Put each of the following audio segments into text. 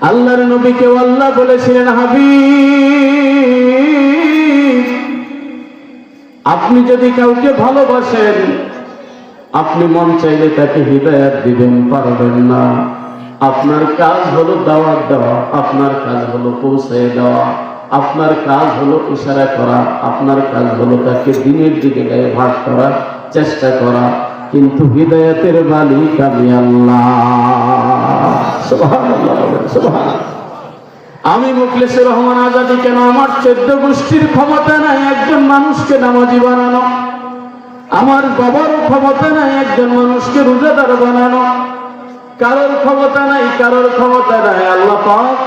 আল্লাহর নবীকে আল্লাহ বলেছিলেন, হাবিব, আপনি যদি কাউকে ভালোবাসেন, আপনি মন চাইলে তাকে হিদায়াত দিবেন, পারবেন না। আপনার কাজ হলো দাওয়াত দেওয়া, আপনার কাজ হলো পৌঁছে দেওয়া, আপনার কাজ হলো ইশারা করা, আপনার কাজ হলো তাকে দিনের দিকে ডাইভার্ট করার চেষ্টা করা। কিন্তু হিদায়াতের মালিক আমি আল্লাহ। সুবহানাল্লাহ, সুবহানাল্লাহ। আমি মুখলেসুর রহমান আজাদী কেন, আমার 14 গোষ্ঠীর ক্ষমতা নাই একজন মানুষকে নামাজি বানানো, আমার বাবারও ক্ষমতা নাই একজন মানুষকে রোজাদার বানানো, কারোর ক্ষমতা নাই, কারোর ক্ষমতা নাই। আল্লাহ পাক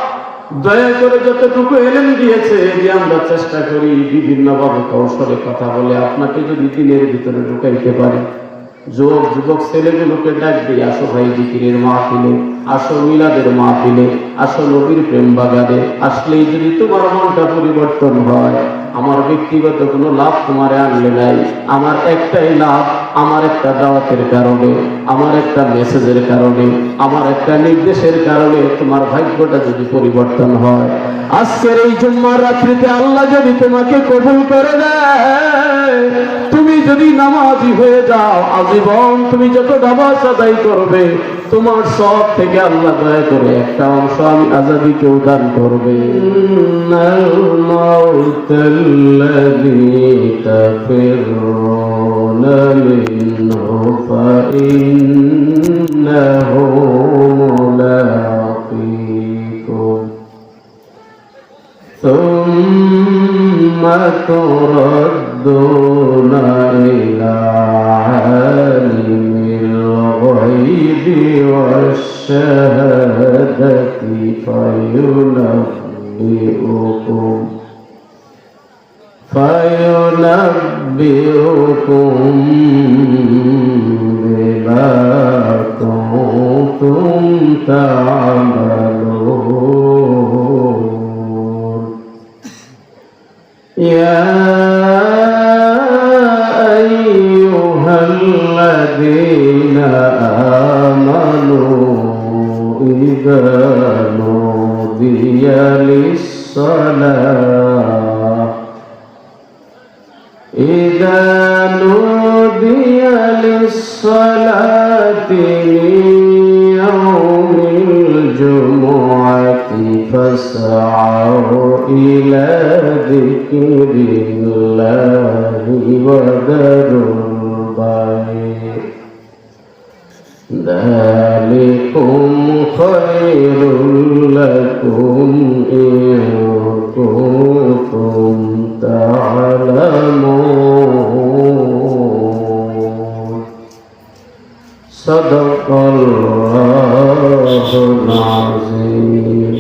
দয়া করে যতটুকু এলেম দিয়েছে, যে আমরা চেষ্টা করি বিভিন্ন ভাবে কৌশলে কথা বলে আপনাকে যদি দিনের ভিতরে ঢুকাইতে পারি। যুবক ছেলেগুলোকে ডাক দিই, আসো ভাই জিকিরের মাহফিলে, আসো মিলাদের মাহফিলে, আসো নবীর প্রেম বাগানে। আসলেই যদি তোমার মনটা পরিবর্তন হয়, আমার ব্যক্তিগত কোনো লাভ তোমার আনলে নাই, আমার একটাই লাভ, আমার একটা দাওয়াতের কারণে, আমার একটা মেসেজের কারণে, আমার একটা নির্দেশের কারণে তোমার ভাগ্যটা যদি পরিবর্তন হয়। আজকের এই জুম্মার রাত্রিতে আল্লাহ যদি তোমাকে কবুল করে দেয়, তুমি যদি নামাজি হয়ে যাও, আজীবন তুমি যত নামাজ আদায় করবে, তোমার সব থেকে আল্লাহ দয়া করে একটা অংশ আমি আজাদীকে দান করবে। ثم تردون إلى عالم الغيب والشهادة فينبئكم بما كنتم تعملون. يا أيها الذين آمنوا إذا نودي للصلاة يوم الجمعة فاسعوا إلى ذكر الله وذروا البيع ذلكم خير لكم إن كنتم تعلمون. صدق الله العظيم.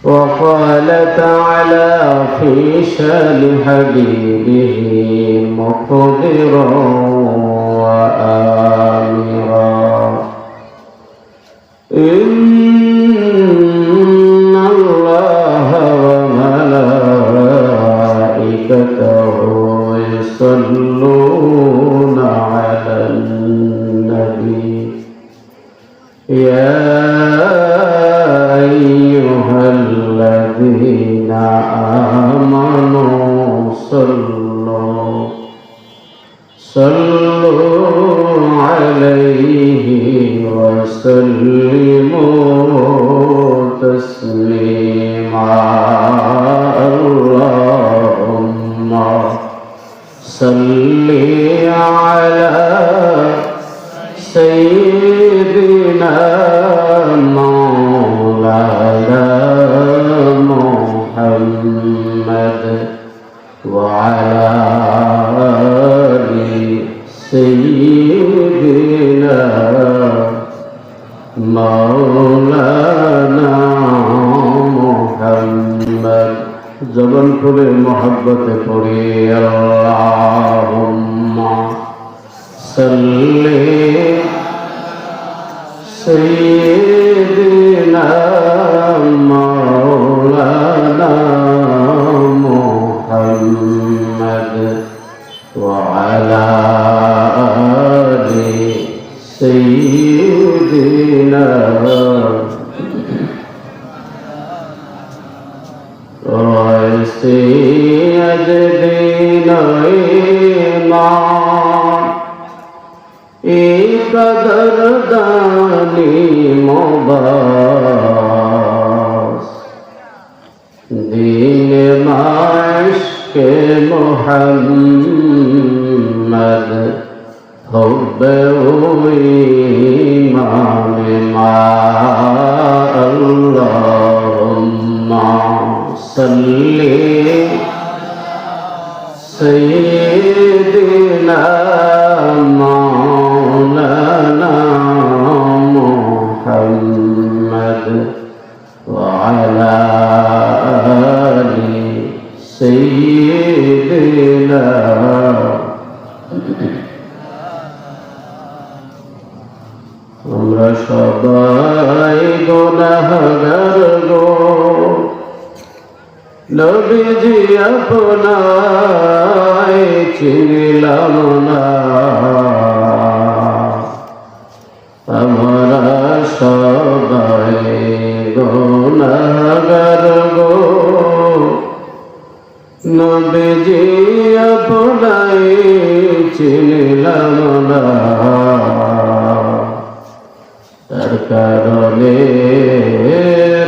وقال تعالى في شان حبيبه مخبرا وآمرا: إن الله وملائكته يصلون على النبي يا أيها الذين آمنوا صلوا عليه وسلموا تسليما. اللهم صل على سيدنا مولانا محمد وعلى آل سيدنا مولانا محمد. জবান খুলে মহব্বতে পড়ি আল্লাহুম্মা সাল্লি সাইয়্যিদিনা মাওলানা মুহাম্মদ ওয়া আলা আলি সাইয়্যিদিনা دینا ویسے اج دین ایمان ای قدر دانی مباس دین عشق محمد حب و ایمان ما اللهم صلی سیدنا مولانا محمد وعلى آل سيدنا আমরা সবাই গুনাহগার গো নবীজি আপনায় চিনিলাম না আমরা সবাই গুনাহগার গো নবীজি আপনায় চিনিলাম না তার কারণে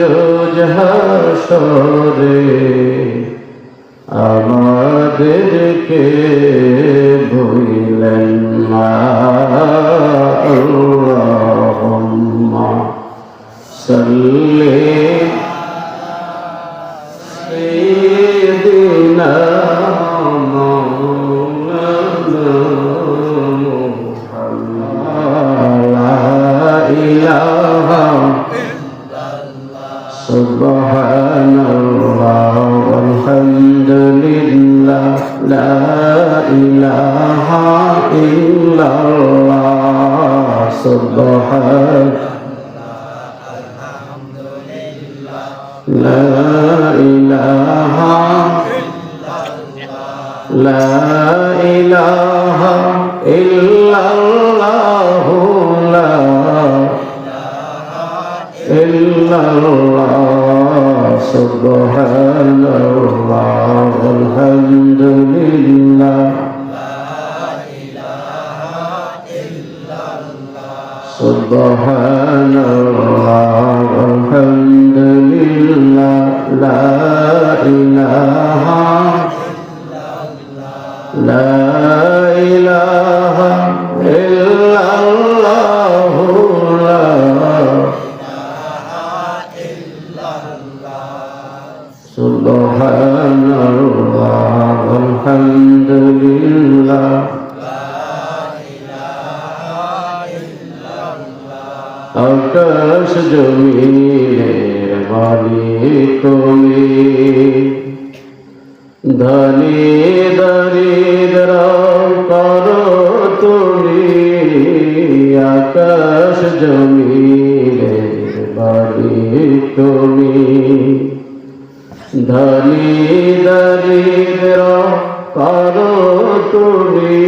রোজ হাসরে আমাদেরকে ভুলেন না আল্লাহুম্মা সাল্লি সাইয়্যিদিনা মাওলানা Subhanallah walhamdulillah la ilaha illallah subhanallah la ilaha illallah la illallah subhanallah walhamdulillah subhanallah walhamdulillah la ilaha illallah la subhanallah walhamdulillah আকাশ জমিনের মালিক তুমি ধনী দরিদ্র করো তুমি আকাশ জমিনের মালিক তুমি ধনী দরিদ্র করো তুমি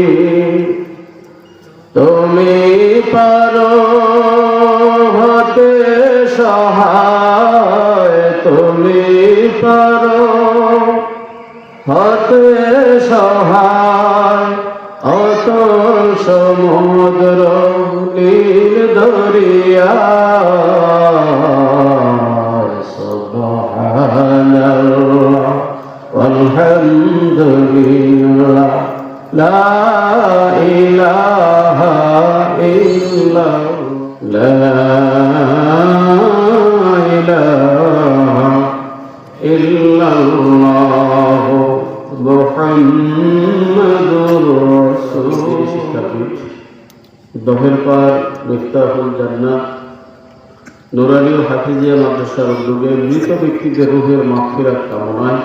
তুমি পারো হতে সহায় তুমি পারো হতে সহায় অতল সমুদ্র নীল দরিয়া সুবহানাল্লাহ walhamdulillah la ilaha illallah la ilaha illallah মুহাম্মাদুর রাসূলুল্লাহ। দহের পার মিফতাহুল জান্নাহ নুরানি ও হাফিজিয়া মাদ্রাসার উদ্যোগে মৃত ব্যক্তিদের রুহের মাগফিরাত কামনায়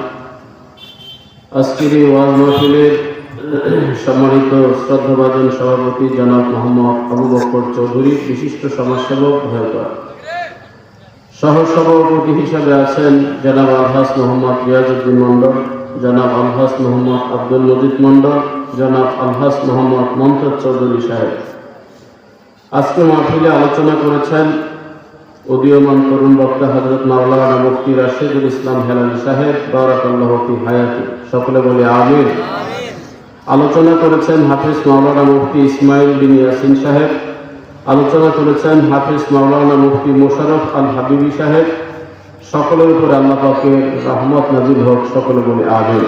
আজকের এই ওয়াজ মাহফিলের সম্মানিত শ্রদ্ধাভাজন সভাপতি জনাব মোহাম্মদ আবু বকর চৌধুরী, বিশিষ্ট সমাজসেবক ভয়কর, সহসভাপতি হিসাবে আছেন জনাব আলহাস মোহাম্মদ রিয়াজউদ্দিন মন্ডল, জনাব আলহাস মোহাম্মদ আব্দুল মজিদ মন্ডল, জনাব আলহাস মোহাম্মদ মমতাজ চৌধুরী সাহেব। আজকে মাহফিলে আলোচনা করেছেন উদীয়মান তরুণ বক্তা হযরত মাওলানা মুফতি রাশিদুল ইসলাম হেলালি সাহেব বারাকাল্লাহু ফি হায়াতি, সকলে বলি আমিন। আলোচনা করেছেন হাফিজ মাওলানা মুফতি ইসমাইল বিন ইয়াসিন সাহেব, আলোচনা করেছেন হাফিজ মাওলানা মুফতি মোশাররফ আল হাবিবি সাহেব। সকলের উপর আল্লাহ পাকের রহমত নাজিল হোক, সকলে বলি আমিন।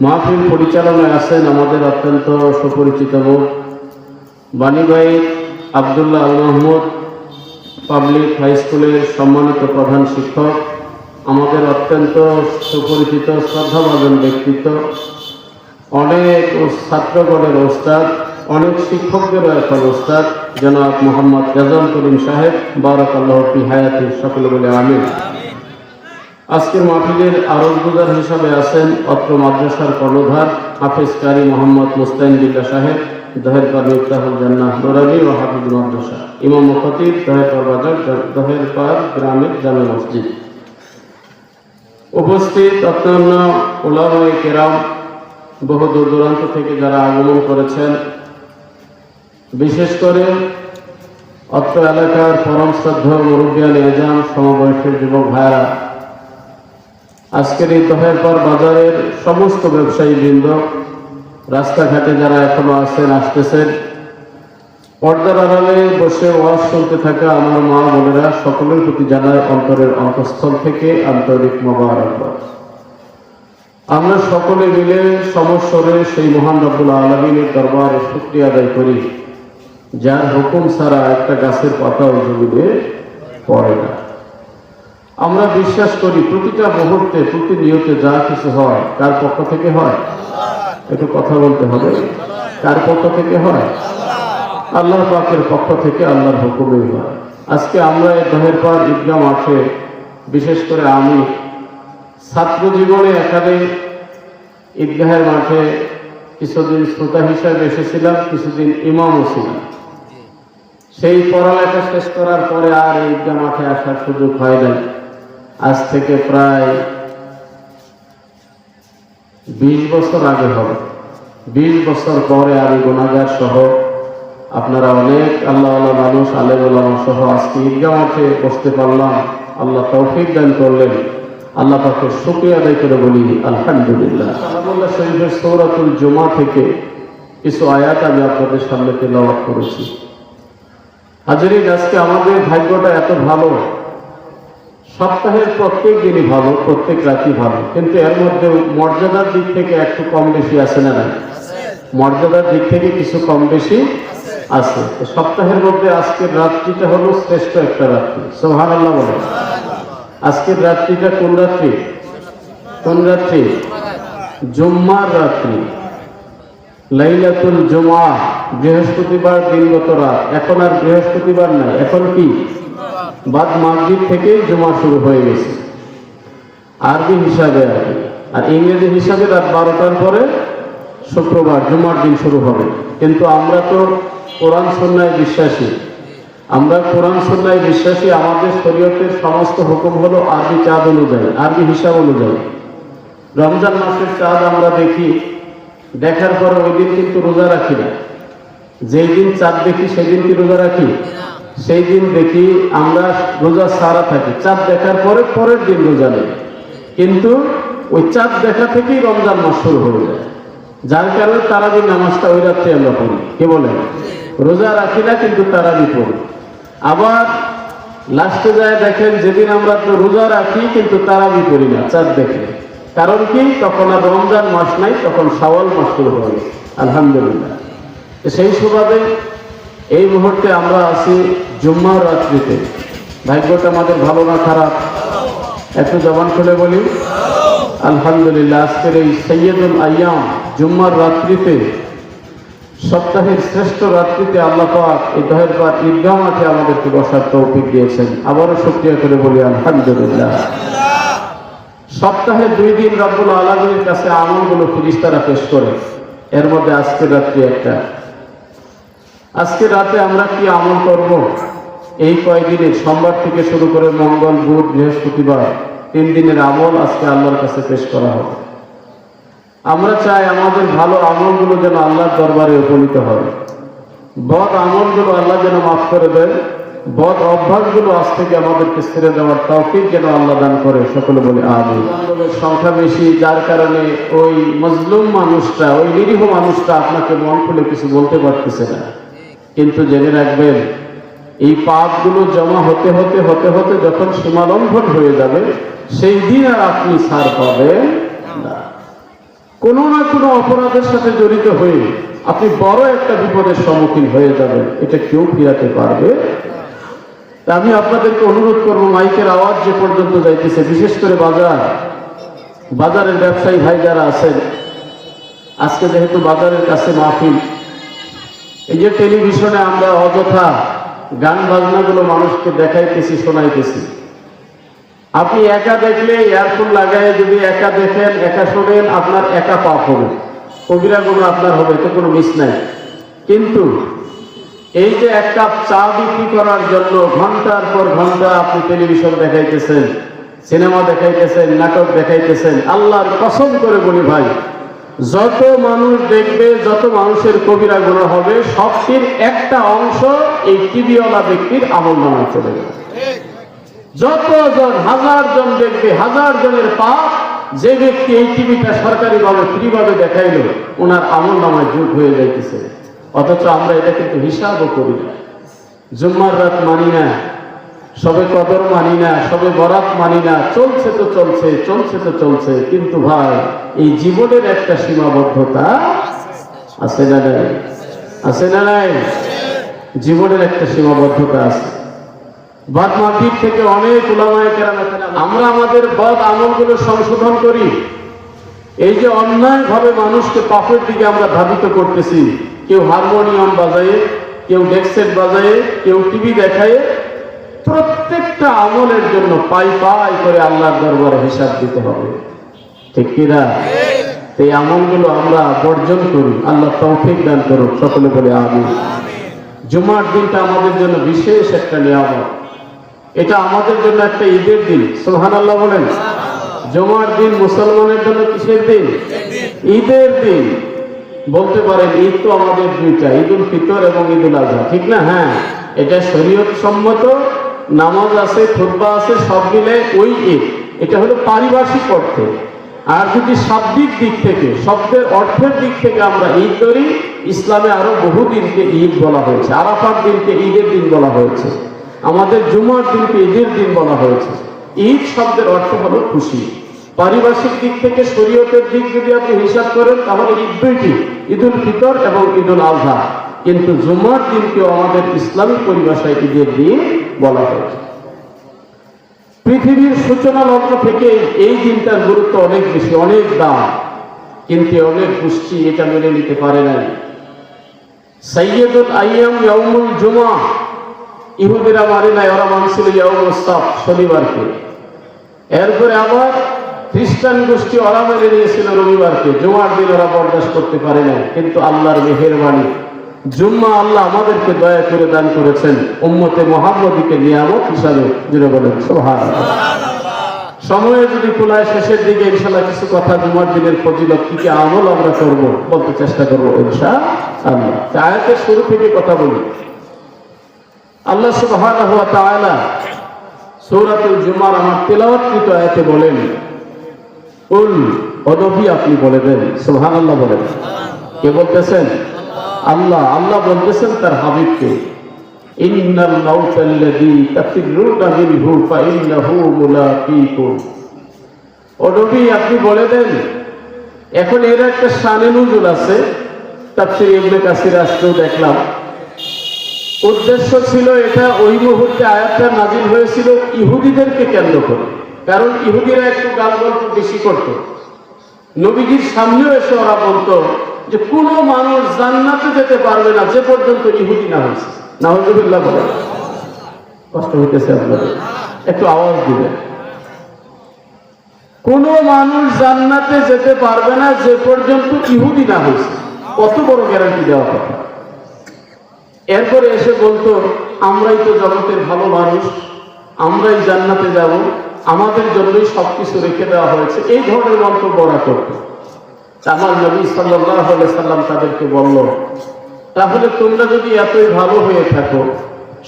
মাহফিল পরিচালনায় আছেন আমাদের অত্যন্ত সুপরিচিত মুখ বাণীবাই আব্দুল্লাহ আল মাহমুদ, পাবলিক হাই স্কুলের সম্মানিত প্রধান শিক্ষক, আমাদের অত্যন্ত সুপরিচিত শ্রদ্ধাভাজন ব্যক্তিত্ব, অনেক ছাত্রগণের ওস্তাদ, অনেক শিক্ষকদেরও এখন ওস্তাদ জনাব মোহাম্মদ রেজাউল করিম সাহেব বারাকাল্লাহু ফি হায়াতি, সকলে বলে আমিন। আজকের মাহফিলের আরজগুজার হিসাবে আছেন অত্র মাদ্রাসার কর্ণধার হাফিজ কারি মোহাম্মদ মুস্তাইন বিল্লাহ সাহেব, দহেরপাড় মিফতাহুল জান্নাহ নুরানি ও হাফিজ মাদ্রাসা, ইমাম ও খতিব দহেরপাড় বাজার দহেরপাড় গ্রামের জামে মসজিদ। উপস্থিত অন্যান্য উলামায়ে কেরাম, বহু দূর দূরান্ত থেকে যারা আগমন করেছেন, বিশেষ করে অত্র এলাকার পরম শ্রদ্ধেয় মুরব্বিয়ান এজাম, সমবয়সের যুবক ভাইরা, আজকের এই দহেরপাড় বাজারের সমস্ত ব্যবসায়ী বৃন্দ, রাস্তাঘাটে যারা এখনো আছেন, আসতেছেন, পর্দার আড়ালে বসে ওয়াজ শুনতে থাকা আমার মা বোনেরা, সকলের প্রতি জানায় অন্তরের অন্তঃস্থল থেকে আন্তরিক মোবারকবাদ। আমরা সকলে মিলে সমস্বরে সেই মহান রব্বুল আলামিনের দরবারে শুকরিয়া আদায় করি, যার হুকুম ছাড়া একটা গাছের পাতাও জমিনে পড়ে না। আমরা বিশ্বাস করি প্রতিটা মুহূর্তে, প্রতিনিয়তে যা কিছু হয় কার পক্ষ থেকে হয়, একটু কথা বলতে হবে, কার পক্ষ থেকে হয়? আল্লাহ পাকের পক্ষ থেকে, আল্লাহর হুকুমেই হয়। আজকে আমরা এই দহেরপাড় ঈদগাহ মাঠে, বিশেষ করে আমি ছাত্র জীবনে এখানে ঈদগাহের মাঠে কিছুদিন শ্রোতা হিসাবে এসেছিলাম, কিছুদিন ইমামও ছিলাম। সেই পড়ালেখা শেষ করার পরে আর এই ঈদগাহ মাঠে আসার সুযোগ হয় নাই। আজ থেকে প্রায় 20 বছর আগে হবে। 20 বছর পরে আমি গুনাহগার সহ, আপনারা অনেক আল্লাহ আল্লাহ মানুষ, আলেম ওলামা সহ আজকে ঈদগাহ মাঠে বসতে পারলাম। আল্লাহ তৌফিক দান করলেন, আল্লাহ পাকের শুকরিয়া আদায় করে বলি আলহামদুলিল্লাহ। কালামুল্লাহ শরীফের সূরাতুল জুমা থেকে কিছু আয়াত আমি আপনাদের সামনে তেলাওয়াত করেছি। হাজিরিন, আজকে আমাদের ভাগ্যটা এত ভালো, সপ্তাহের প্রত্যেক দিনই ভালো, প্রত্যেক রাতই ভালো, কিন্তু এর মধ্যে মর্যাদার দিক থেকে একটু কম বেশি আছে না? নাই, মর্যাদার দিক থেকে কিছু কম বেশি আছে। সপ্তাহের মধ্যে আজকের রাত্রিটা হলো শ্রেষ্ঠ একটা রাত্রি, সুবহানাল্লাহ বলে। আজকের রাত্রিটা কোন রাত্রি? কোন রাত্রি? জুম্মার রাত্রি, লাইলাতুল জুমা, বৃহস্পতিবার দিনগত রাত। এখন আর বৃহস্পতিবার নাই, এখন কি? বাদ মাগরিব থেকে জুমা শুরু হয়ে গেছে আরবি হিসাবে আর কি। আর ইংরেজি হিসাবে রাত 12টার পরে শুক্রবার জুমার দিন শুরু হবে। কিন্তু আমরা তো কোরআন সুন্নাহয় বিশ্বাসী, আমরা কোরআন সুন্নাহয় বিশ্বাসী। আমাদের শরীয়তের সমস্ত হুকুম হলো আরবি চাঁদ অনুযায়ী, আরবি হিসাব অনুযায়ী। রমজান মাসের চাঁদ আমরা দেখি, দেখার পরে ওই দিন কিন্তু রোজা রাখি না। যেই দিন চাঁদ দেখি সেদিন কি রোজা রাখি? সেই দিন দেখি আমরা রোজা সারা থাকি, চাঁদ দেখার পরে পরের দিন রোজা নেই। কিন্তু ওই চাঁদ দেখা থেকেই রমজান মাস শুরু হয়ে যায়, যার কারণে তারাবি নামাজটা ওই রাত্রে আমরা পড়ি। কে বলেন? রোজা রাখি না কিন্তু তারাবি পড়ি। আবার লাস্টে যায় দেখেন, যেদিন আমরা তো রোজা রাখি কিন্তু তারাবি পড়ি না চাঁদ দেখে। কারণ কি? তখন আর রমজান মাস নাই, তখন শাওয়াল মাস শুরু হয়ে গেছে। আলহামদুলিল্লাহ। সেই সুবাদে এই মুহূর্তে আমরা আছি জুম্মার রাত্রিতে। ভাগ্যটা আমাদের ভালো না খারাপ? একটু জবান খুলে বলি আলহামদুলিল্লাহ। আজকের এই সৈয়দুল আইয়াম জুম্মার রাত্রিতে, সপ্তাহের শ্রেষ্ঠ রাত্রিতে আল্লাহ পাক এই দহেরপাড় ঈদগাহ মাঠে আমাদেরকে বসার তৌফিক দিয়েছেন। আবারও শুকরিয়া করে বলি আলহামদুলিল্লাহ। সপ্তাহে 2 দিন রব্বুল আলামিনের কাছে আমলগুলো ফেরেশতারা পেশ করে, এর মধ্যে আজকের রাত্রি একটা। আজকে রাতে আমরা কি আমল করব? এই কয়েকদিনের সোমবার থেকে শুরু করে মঙ্গল, বুধ, বৃহস্পতিবার 3 দিনের আমল আজকে আল্লাহর কাছে পেশ করা হবে। আমরা চাই আমাদের ভালো আমলগুলো যেন আল্লাহর দরবারে উপনীত হয়, বদ আমলগুলো আল্লাহ যেন মাফ করে দেন, বদ অভ্যাসগুলো আজ থেকে আমাদেরকে ছেড়ে দেওয়ার তৌফিক যেন আল্লাহ দান করে, সকলে বলে আমিন। বান্ধবের সংখ্যা বেশি, যার কারণে ওই মজলুম মানুষটা, ওই নিরীহ মানুষটা আপনাকে মন খুলে কিছু বলতে পারতেছে না। কিন্তু জেনে রাখবেন, এই পাপগুলো জমা হতে হতে হতে হতে যখন সীমালঙ্ঘন হয়ে যাবে, সেই দিন আর আপনি ছাড় পাবেন না। কোনো না কোনো অপরাধের সাথে জড়িত হয়ে আপনি বড় একটা বিপদের সম্মুখীন হয়ে যাবেন, এটা কেউ ফিরাতে পারবে। তা আমি আপনাদেরকে অনুরোধ করবো, মাইকের আওয়াজ যে পর্যন্ত যাইতেছে, বিশেষ করে বাজারের ব্যবসায়ী ভাই যারা আছেন, আজকে যেহেতু বাজারের কাছে মাহফিল, এই যে টেলিভিশনে আমরা অযথা গান বাজনাগুলো মানুষকে দেখাইতেছি, শোনাইতেছি, আপনি একা দেখলে ইয়ারফোন লাগায় যদি একা দেখেন, একা শোনেন, আপনার একা পাপ হবে, কবিরা গুনাহ আপনার হবে, তো কোনো মিস নাই। কিন্তু এই যে এক কাপ চা বিক্রি করার জন্য ঘন্টার পর ঘন্টা আপনি টেলিভিশন দেখাইতেছেন, সিনেমা দেখাইতেছেন, নাটক দেখাইতেছেন, আল্লাহর কসম করে বলি ভাই, যত মানুষ দেখবে, যত মানুষের কবিরা গুনাহ হবে, সবটির একটা অংশ এই টিভিওয়ালা ব্যক্তির আমলনামায় চলে যাবে। যতজন, হাজার জন দেখবে, হাজার জনের পাপ যে ব্যক্তি এই টিভিটা সরকারিভাবে ফ্রিভাবে দেখাইলো, ওনার আমলনামায় যোগ হয়ে যাইতেছে। অথচ আমরা এটা কিন্তু হিসাবও করি না। জুম্মার রাত মানি না, সবে কদর মানি না, সবে বরাত মানি না, চলছে তো চলছে, চলছে তো চলছে। কিন্তু ভাই, এই জীবনের একটা সীমাবদ্ধতা আছে না নাই? আছে না নাই? জীবনের একটা সীমাবদ্ধতা আছে। বাদ মাগরিব থেকে অনেক উলামায়ে কেরাম এখানে, আমরা আমাদের বদ আমলগুলো সংশোধন করি। এই যে অন্যায়ভাবে মানুষকে পাপের দিকে আমরা ধাবিত করতেছি, কেউ হারমোনিয়াম বাজায়ে, কেউ ডেক্সেট বাজায়ে, কেউ টিভি দেখায়, প্রত্যেকটা আমলের জন্য পাই পাই করে আল্লাহর দরবারে হিসাব দিতে হবে, ঠিক কিনা? এই আমলগুলো আমরা বর্জন করি। আল্লাহ তৌফিক দান করুন, সকলে বলে আমিন। জুমার দিনটা আমাদের জন্য বিশেষ একটা নিয়ামত। এটা আমাদের জন্য একটা ঈদের দিন, সুবহানাল্লাহ বলেন। জুমার দিন মুসলমানের জন্য কিসের দিন? ঈদের দিন। বলতে পারেন ঈদ তো আমাদের দুইটা, ঈদুল ফিতর এবং ঈদুল আজহা, ঠিক না? হ্যাঁ, এটা শরীয়ত সম্মত, নামাজ আছে, খুতবা আছে, সব মিলে ওই ঈদ। এটা হলো পারিভাষিক অর্থে। আর যদি শাব্দিক দিক থেকে, শব্দের অর্থের দিক থেকে আমরা ঈদ ধরি, ইসলামে আরো বহু দিনকে ঈদ বলা হয়েছে। আরাফার দিনকে ঈদের দিন বলা হয়েছে, আমাদের জুমার দিনকে ঈদের দিন বলা হয়েছে। ঈদ শব্দের অর্থ হলো খুশি। পারিভাষিক দিক থেকে, শরীয়তের দিক যদি আপনি হিসাব করেন, তাহলে ঈদ দুইটি, ঈদুল ফিতর এবং ঈদুল আজহা। কিন্তু জুমার দিনকেও আমাদের ইসলামী পরিভাষায় ঈদের দিন বলা হয়েছে। পৃথিবীর সূচনা লগ্ন থেকে এই দিনটার গুরুত্ব অনেক বেশি, অনেক দাম, কিন্তু অনেক গোষ্ঠী এটা মেনে নিতে পারে নাই। সাইয়্যিদুল আইয়াম ইয়াউমুল জুমআ, ইহুদিরা মানে নাই, ওরা মানছিল ইয়াউমুস সাbt, শনিবারকে। এরপরে আবার খ্রিস্টান গোষ্ঠী ওরা মেনে নিয়েছিল রবিবারকে। জুমার দিন ওরা বরদাস্ত করতে পারে না। কিন্তু আল্লাহর মেহেরবানি, জুম্মা আল্লাহ আমাদেরকে দয়া করে দান করেছেন উম্মতে মুহাম্মদীকে নিয়ামত হিসাবে। জুড়ে বলেন সুবহানাল্লাহ। সময়ে যদি কুলায়, শেষের দিকে ইনশাআল্লাহ কিছু কথা জুমার দিনের ফজিলত, কি কি আমল আমরা করব বলতে চেষ্টা করবো ইনশাআল্লাহ। আয়াতের শুরু থেকে কথা বলি। আল্লাহ সুবহানাহু ওয়া তাআলা সূরাতুল জুমার আমার তেলাওয়াতকৃত আয়াতে বলেন, কুল, ও নবী আপনি বলে দেন, সুবহানাল্লাহ বলেন। কে বলতেছেন? আল্লাহ। আল্লাহ বলতেছেন তার হাবিবকে, ইন্নাল মাউতাল্লাযী তাফিরুনা মিনহু ফাইন্নাহু মুলাকীকুম। ও নবী আপনি বলে দেন। এখন এর একটা শানে নুজুল আছে, তাফসীর ইবনে কাসির আসলেও দেখলাম। উদ্দেশ্য ছিল এটা, ওই মুহূর্তে আয়াতটা নাজিল হয়েছিল ইহুদিদেরকে কেন্দ্র করে। কারণ ইহুদিরা একটু গাল গল্প বেশি করত। নবীজির সামনেও এসে ওরা বলতো যে কোনো মানুষ জান্নাতে যেতে পারবে না যে পর্যন্ত ইহুদি না হয়েছে। নাউযুবিল্লাহ বলেন। কষ্ট হইতেছে আপনাদের, একটু আওয়াজ দিবেন। কোন মানুষ জান্নাতে যেতে পারবে না যে পর্যন্ত ইহুদি না হয়েছে। কত বড় গ্যারান্টি দেওয়া কথা। এরপরে এসে বলতো আমরাই তো জগতের ভালো মানুষ, আমরাই জান্নাতে যাব, আমাদের জন্যই সবকিছু রেখে দেওয়া হয়েছে, এই ধরনের মন্তব্য ওরা করত। আমার নবী সাল্লাল্লাহু আলাইহি সাল্লাম তাদেরকে বলল, তাহলে তোমরা যদি এতই ভালো হয়ে থাকো,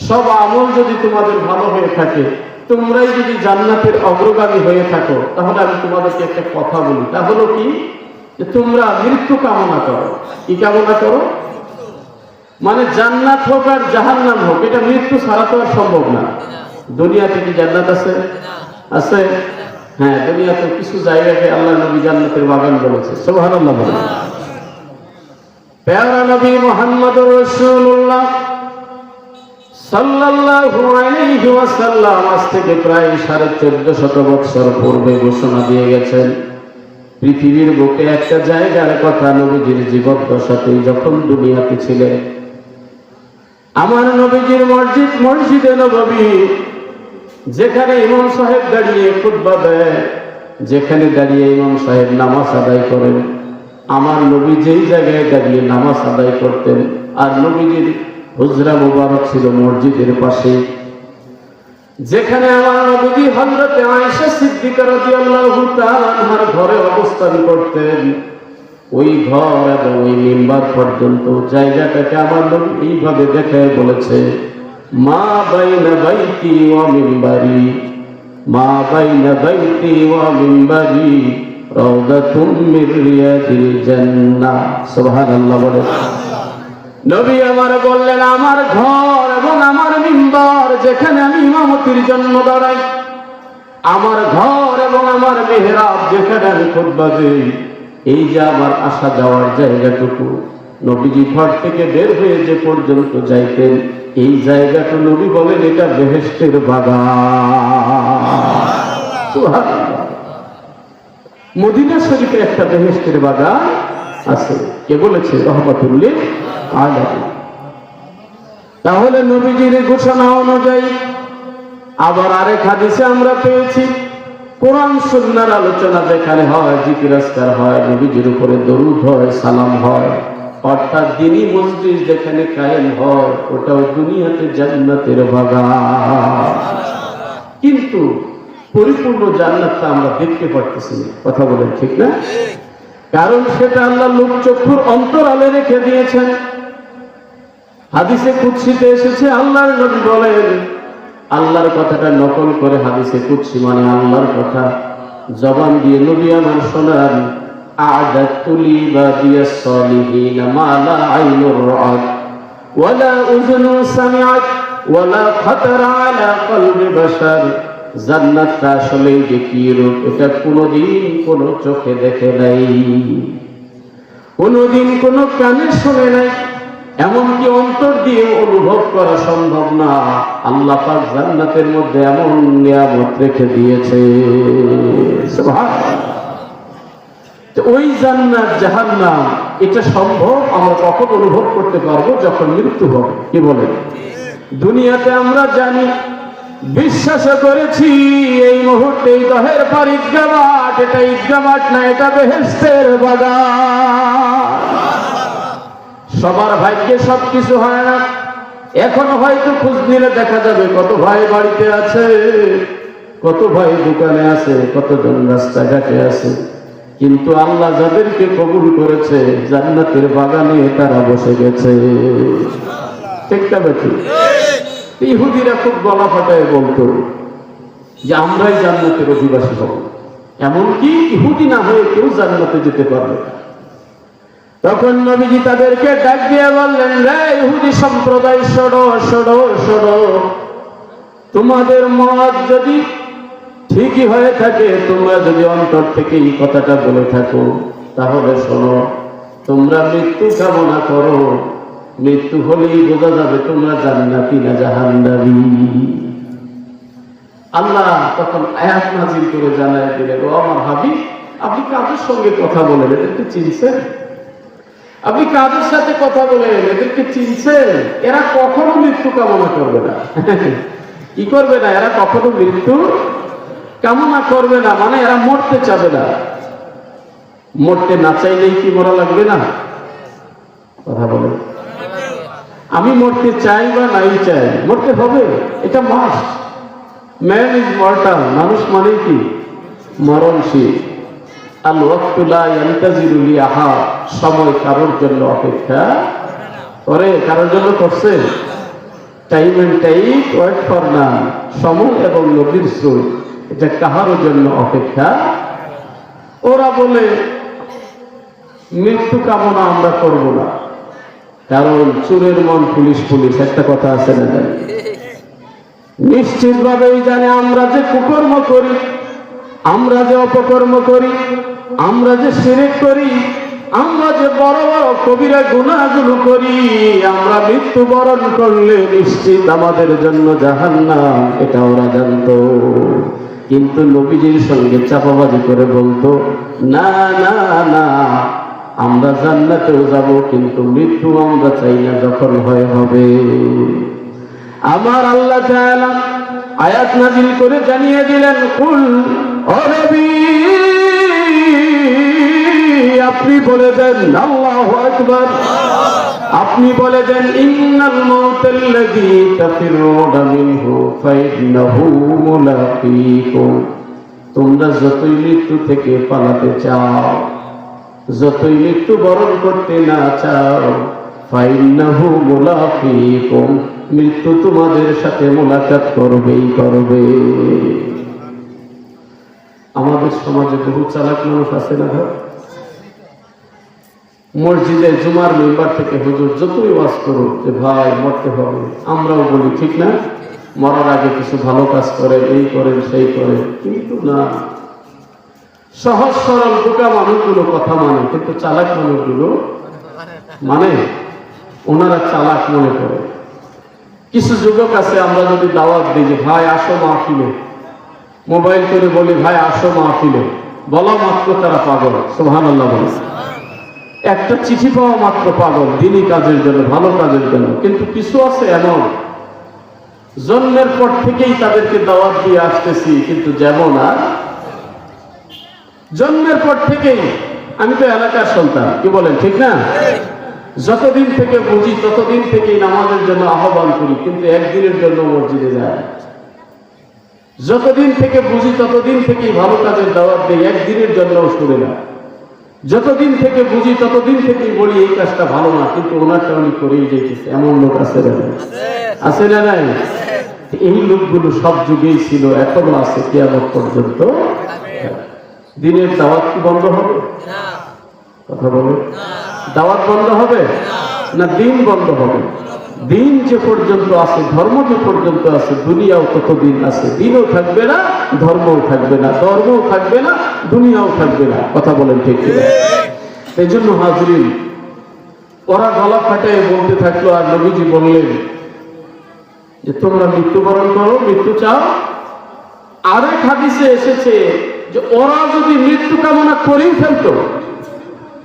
সব আমল যদি তোমাদের ভালো হয়ে থাকে, তোমরাই যদি জান্নাতের অগ্রগামী হয়ে থাকো, তাহলে আমি তোমাদেরকে একটা কথা বলি, তা হলো কি, যে তোমরা মৃত্যু কামনা করো। কি কামনা করো? মানে জান্নাত হোক আর জাহান্নাম হোক, এটা মৃত্যু ছাড়া তো আর সম্ভব না। দুনিয়াতে কি জান্নাত আছে? আছে। হ্যাঁ, দুনিয়াতে কিছু জায়গাকে আল্লাহ নবী জান্নাতের বাগান বলেছে। সুবহানাল্লাহ বলেন। প্যারা নবী মুহাম্মদুর রাসূলুল্লাহ সাল্লাল্লাহু আলাইহি ওয়াসাল্লাম আজ থেকে প্রায় 1450 বছর পূর্বে ঘোষণা দিয়ে গেছেন, পৃথিবীর বুকে একটা জায়গার কথা নবীজির জীবদ্দশাতেই যখন দুনিয়াতে ছিলেন, আমার নবীজির মসজিদ, মসজিদে নববী, যেখানে ইমাম সাহেব দাঁড়িয়ে খুতবা দেয়, যেখানে দাঁড়িয়ে ইমাম সাহেব নামাজ আদায় করেন, আমার নবী যেই জায়গায় দাঁড়িয়ে নামাজ আদায় করতেন, আর নবীজির হুজরা মুবারক ছিল মসজিদের পাশে, যেখানে আমার নবী হযরত আয়েশা সিদ্দিকা রাদিয়াল্লাহু তাআলা আনহার ঘরে অবস্থান করতেন, ওই ঘর এবং ওই মিম্বার পর্যন্ত জায়গাটাকে আমার নবী এইভাবে দেখে বলেছে, মা বাইনা বাইতি ওয়া মিম্বারি, মা বাইনা বাইতি ওয়া মিম্বারি রাউদাতুম মির রিয়াদিল জান্নাহ। সুবহানাল্লাহ বলে। নবী আমার বললেন, আমার ঘর এবং আমার মিম্বার, যেখানে আমি ইমামতির জন্য দাঁড়াই, আমার ঘর এবং আমার মেহরাব, যেখানে আমি খুতবা দেই, এই যে আমার আসা যাওয়ার জায়গাটুকু, নবীজি ঘর থেকে বের হয়ে যে পর্যন্ত যাইতেন, এই জায়গাটা নবী বলেন এটা বেহেশতের বাগান। সুবহানাল্লাহ। মদিনা শরীফে একটা বেহেশতের বাগান আছে। কে বলেছে? রহমাতুল লিল আলামিন। তাহলে নবীজির ঘোষণা অনুযায়ী আবার আরেক হাদিসে আমরা পেয়েছি, কোরআন সুন্নাহর আলোচনা যেখানে হয়, জিকির আজকার হয়, নবীজির উপরে দরুদ হয়, সালাম হয়, অর্থাৎ দ্বীনি মজলিস যেখানে কায়েম হয়, ওটাও দুনিয়াতে জান্নাতের বাগান। কিন্তু পরিপূর্ণ জান্নাতটা আমরা দেখতে পারতেছি না। কথা বলেন, ঠিক না? কারণ সেটা আল্লাহ লোক চক্ষুর অন্তরালে রেখে দিয়েছেন। হাদিসে কুদসিতে এসেছে, আল্লাহর নবী বলেন, আল্লাহর কথাটা নকল করে হাদিসে কুদসি মানে আল্লাহর কথা জবান দিয়ে নবী আমার শোনান, আ'দাতু লিবাদিয়াস সালিহিন মা লা আইনুর রাআত ওয়ালা উযুনুন সামিআত ওয়ালা খাতারা আলা কলবি বাশার। জান্নাতটা আসলে যে কি রূপ, এটা কোনোদিন কোনো চোখে দেখে নাই, কোনোদিন কোনো কানে শুনে নাই, এমনকি অন্তর দিয়ে অনুভব করা সম্ভব না। আল্লাহ পাক জান্নাতের মধ্যে এমন নিয়ামত রেখে দিয়েছে, সুবহানাল্লাহ। ওই জান্নাত জাহান্নাম এটা সম্ভব আমরা কখন অনুভব করতে পারবো? যখন মৃত্যু হবে। কি বলেন? দুনিয়াতে আমরা জানি, বিশ্বাস করেছি, এই মুহূর্তে এই দহের পর ঈদগাহ মাঠ, এটা ঈদগাহ মাঠ না, এটা বেহেশতের বাগান। সবার ভাগ্যে সবকিছু হয় না। এখনো হয়তো খোঁজ নিলে দেখা যাবে কত ভাই বাড়িতে আছে, কত ভাই দোকানে আছে, কতজন রাস্তাঘাটে আছে, কিন্তু আল্লাহ যাদেরকে কবুল করেছে জান্নাতের বাগানে তারা বসে গেছে। ঠিক না বেঠিক? ইহুদিরা খুব গলা ফাটায় বলতো যে আমরাই জান্নাতের অধিবাসী হব, এমনকি ইহুদি না হয়ে কেউ জান্নাতে যেতে পারবে না। তখন নবীজি তাদেরকে ডাক দিয়ে বললেন, রে ইহুদি সম্প্রদায়, শোনো শোনো শোনো, তোমাদের মত যদি ঠিকই হয়ে থাকে, তোমরা যদি অন্তর থেকে এই কথাটা বলে থাকো, তাহলে শোনো, তোমরা মৃত্যু কামনা করো, মৃত্যু হলেই বোঝা যাবে তোমরা জান্নাতি না জাহান্নামী। আল্লাহ তখন আয়াত নাযিল করে জানায় দিলেন, ও আমার হাবিব, আপনি কাদের সঙ্গে কথা বলেন? এদেরকে চিনছেন? আপনি কাদের সাথে কথা বলেন? এদেরকে চিনছেন? এরা কখনো মৃত্যু কামনা করবে না। কি করবে না? এরা কখনো মৃত্যু কামনা করবে না, মানে এরা মরতে চাবে না। মরতে না চাইলেই কি মরা লাগবে না? কথা বলেন। আমি মরতে চাই বা নাই চাই, মরতে হবে, এটা মাস্ট। ম্যান ইজ মর্টাল, মানুষ মানে কি? মরণশীল। আল ওয়াক্তু লা ইয়ান্তাজিরু লিআহাদ, সময় কারোর জন্য অপেক্ষা করে। কারোর জন্য করছে? Time and time wait for none, সময় এবং নবীর স্রোত এটা কাহারও জন্য অপেক্ষা। ওরা বলে মৃত্যু কামনা আমরা করব না, কারণ চোরের মন পুলিশ পুলিশ, একটা কথা আছে না জানি। নিশ্চিতভাবেই জানে আমরা যে কুকর্ম করি, আমরা যে অপকর্ম করি, আমরা যে শিরক করি, আমরা যে বড় বড় কবিরা গুনাহগুলো করি, আমরা মৃত্যুবরণ করলে নিশ্চিত আমাদের জন্য জাহান্নাম, এটা ওরা জানতো। কিন্তু নবীজির সঙ্গে চাপাবাজি করে বলতো না না না, আমরা জান্নাতেও যাব, কিন্তু মৃত্যু আমরা চাই না, যখন হয় হবে। আমার আল্লাহ তাআলা আয়াত নাযিল করে জানিয়ে দিলেন, কুল ও নবী আপনি বলে দেন, আল্লাহু আকবার, আপনি বলে দেন, ইন্নাল মাউতাল্লাযী তাফিরুনা মিনহু ফাইন্নাহু মুলাকীকুম, তোমরা যতই মৃত্যু থেকে পালাতে চাও, যতই মৃত্যু বরণ করতে না চাও, ফাইন্নাহু মুলাকীকুম, মৃত্যু তোমাদের সাথে মোলাকাত করবেই করবে। আমাদের সমাজে বহু চালাক মানুষ আছে না ভাই? মসজিদে জুমার মেম্বার থেকে হুজুর যতই ওয়াজ করুক যে ভাই মরতে হবে, আমরাও বলি ঠিক না, মরার আগে কিছু ভালো কাজ করেন, এই করেন সেই করেন, কিন্তু না, সহজ সরল বোকা মানুষগুলো কথা মানে, কিন্তু চালাক মানুষগুলো মানে, ওনারা চালাক মনে করে। কিছু যুবক আছে, আমরা যদি দাওয়াত দিই যে ভাই আসো মাহফিলে, মোবাইল করে বলি ভাই আসো মাহফিলে, বলা মাত্র তারা পাগল, সুবহানাল্লাহ বলে। একটা চিঠি পাওয়া মাত্র পাগল, দিনই কাজের জন্য, ভালো কাজের জন্য। কিন্তু কিছু আছে এমন, জন্মের পর থেকেই তাদেরকে দাওয়াত দিয়ে আসতেছি, কিন্তু যেমন আর জন্মের পর থেকেই, আমি তো এলাকার সন্তান, কি বলেন ঠিক না, যতদিন থেকে বুঝি ততদিন থেকেই নামাজের জন্য আহ্বান করি, কিন্তু একদিনের জন্য মসজিদে যায়। যতদিন থেকে বুঝি ততদিন থেকেই ভালো কাজের দাওয়াত দেই, একদিনের জন্য শুনে না। যতদিন থেকে বুঝি ততদিন থেকেই বলি এই কাজটা ভালো না, কিন্তু ওনারটা উনি করেই যেতেছে। এমন লোক আছে না, আছে না নাই? এই লোকগুলো সব যুগেই ছিল, এখনো আছে, কিয়ামত পর্যন্ত। দিনের দাওয়াত কি বন্ধ হবে? কথা বলে, দাওয়াত বন্ধ হবে না দিন বন্ধ হবে? দিন যে পর্যন্ত আছে, ধর্ম যে পর্যন্ত আছে, দুনিয়াও ততদিন আছে। দিনও থাকবে না, ধর্মও থাকবে না, ধর্মও থাকবে না, দুনিয়াও থাকবে না। কথা বলেন ঠিক কিনা? এই জন্য হাজরিন, ওরা গলা ফাটায় বলতে থাকলো, আর নবীজি বললেন যে তোমরা মৃত্যুবরণ করো, মৃত্যু চাও। আরেক হাদিসে এসেছে যে ওরা যদি মৃত্যু কামনা করেই ফেলতো,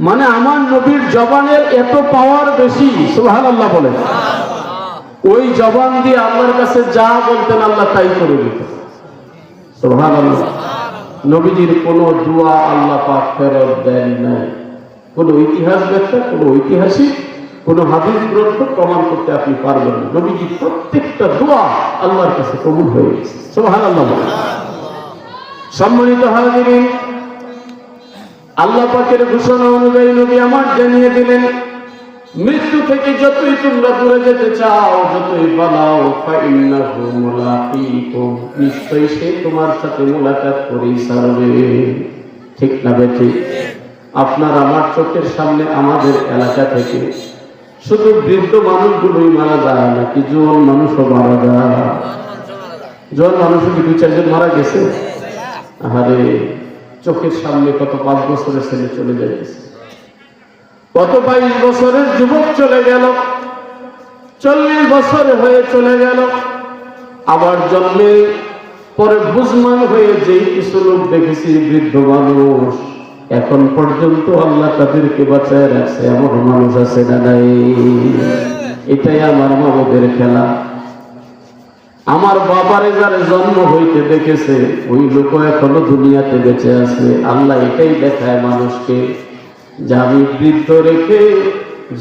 মানে আমার নবীর জবানের এত পাওয়ার বেশি, সুবহানাল্লাহ বলেন, ওই জবান দিয়ে আল্লাহর কাছে যা বলতেন আল্লাহ তাই করে দিত। সুবহানাল্লাহ। নবীজির কোন দোয়া আল্লাহ পাক ফেরত দেন নাই। কোন ইতিহাস ব্যাখ্যা, কোন ঐতিহাসিক, কোন হাদিস গ্রন্থ প্রমাণ করতে আপনি পারবেন না। নবীজির প্রত্যেকটা দোয়া আল্লাহর কাছে কবুল হয়ে গেছে। সুবহানাল্লাহ। সম্মানিত হাজিরিন, আল্লাহ পাকের ঘোষণা অনুযায়ী নবী আমার জানিয়ে দিলেন, মৃত্যু থেকে যতই তোমরা দূরে যেতে চাও, যতই পালাও, ফাইন্নাহু মুলাকীকুম, নিশ্চয়ই সে তোমার সাথে মুলাকাত করেই ছাড়বে। ঠিক না বেঠিক? আপনার আমার চোখের সামনে আমাদের এলাকা থেকে শুধু বৃদ্ধ মানুষগুলোই মারা যায় নাকি জোয়ান মানুষও মারা যায়? জোয়ান মানুষও কি 2-4 জন মারা গেছে? আরে চোখের সামনে কত 5 বছরের ছেলে চলে যাইতেছে, কত 22 বছরের যুবক চলে গেল, 40 বছর হয়ে চলে গেল। আবার জন্মে পরে বুঝমান হয়ে যেই কিছু লোক দেখেছি বৃদ্ধ মানুষ, এখন পর্যন্ত আল্লাহ তাদেরকে বাঁচায় রাখছে, এমন মানুষ আছে না নাই? এটাই আমার মানবের খেলা। আমার বাবারে যারা জন্ম হইতে দেখেছে ওই লোক এখনো দুনিয়াতে বেঁচে আছে। আল্লাহ এটাই দেখায় মানুষকে যে আমি বৃদ্ধ রেখে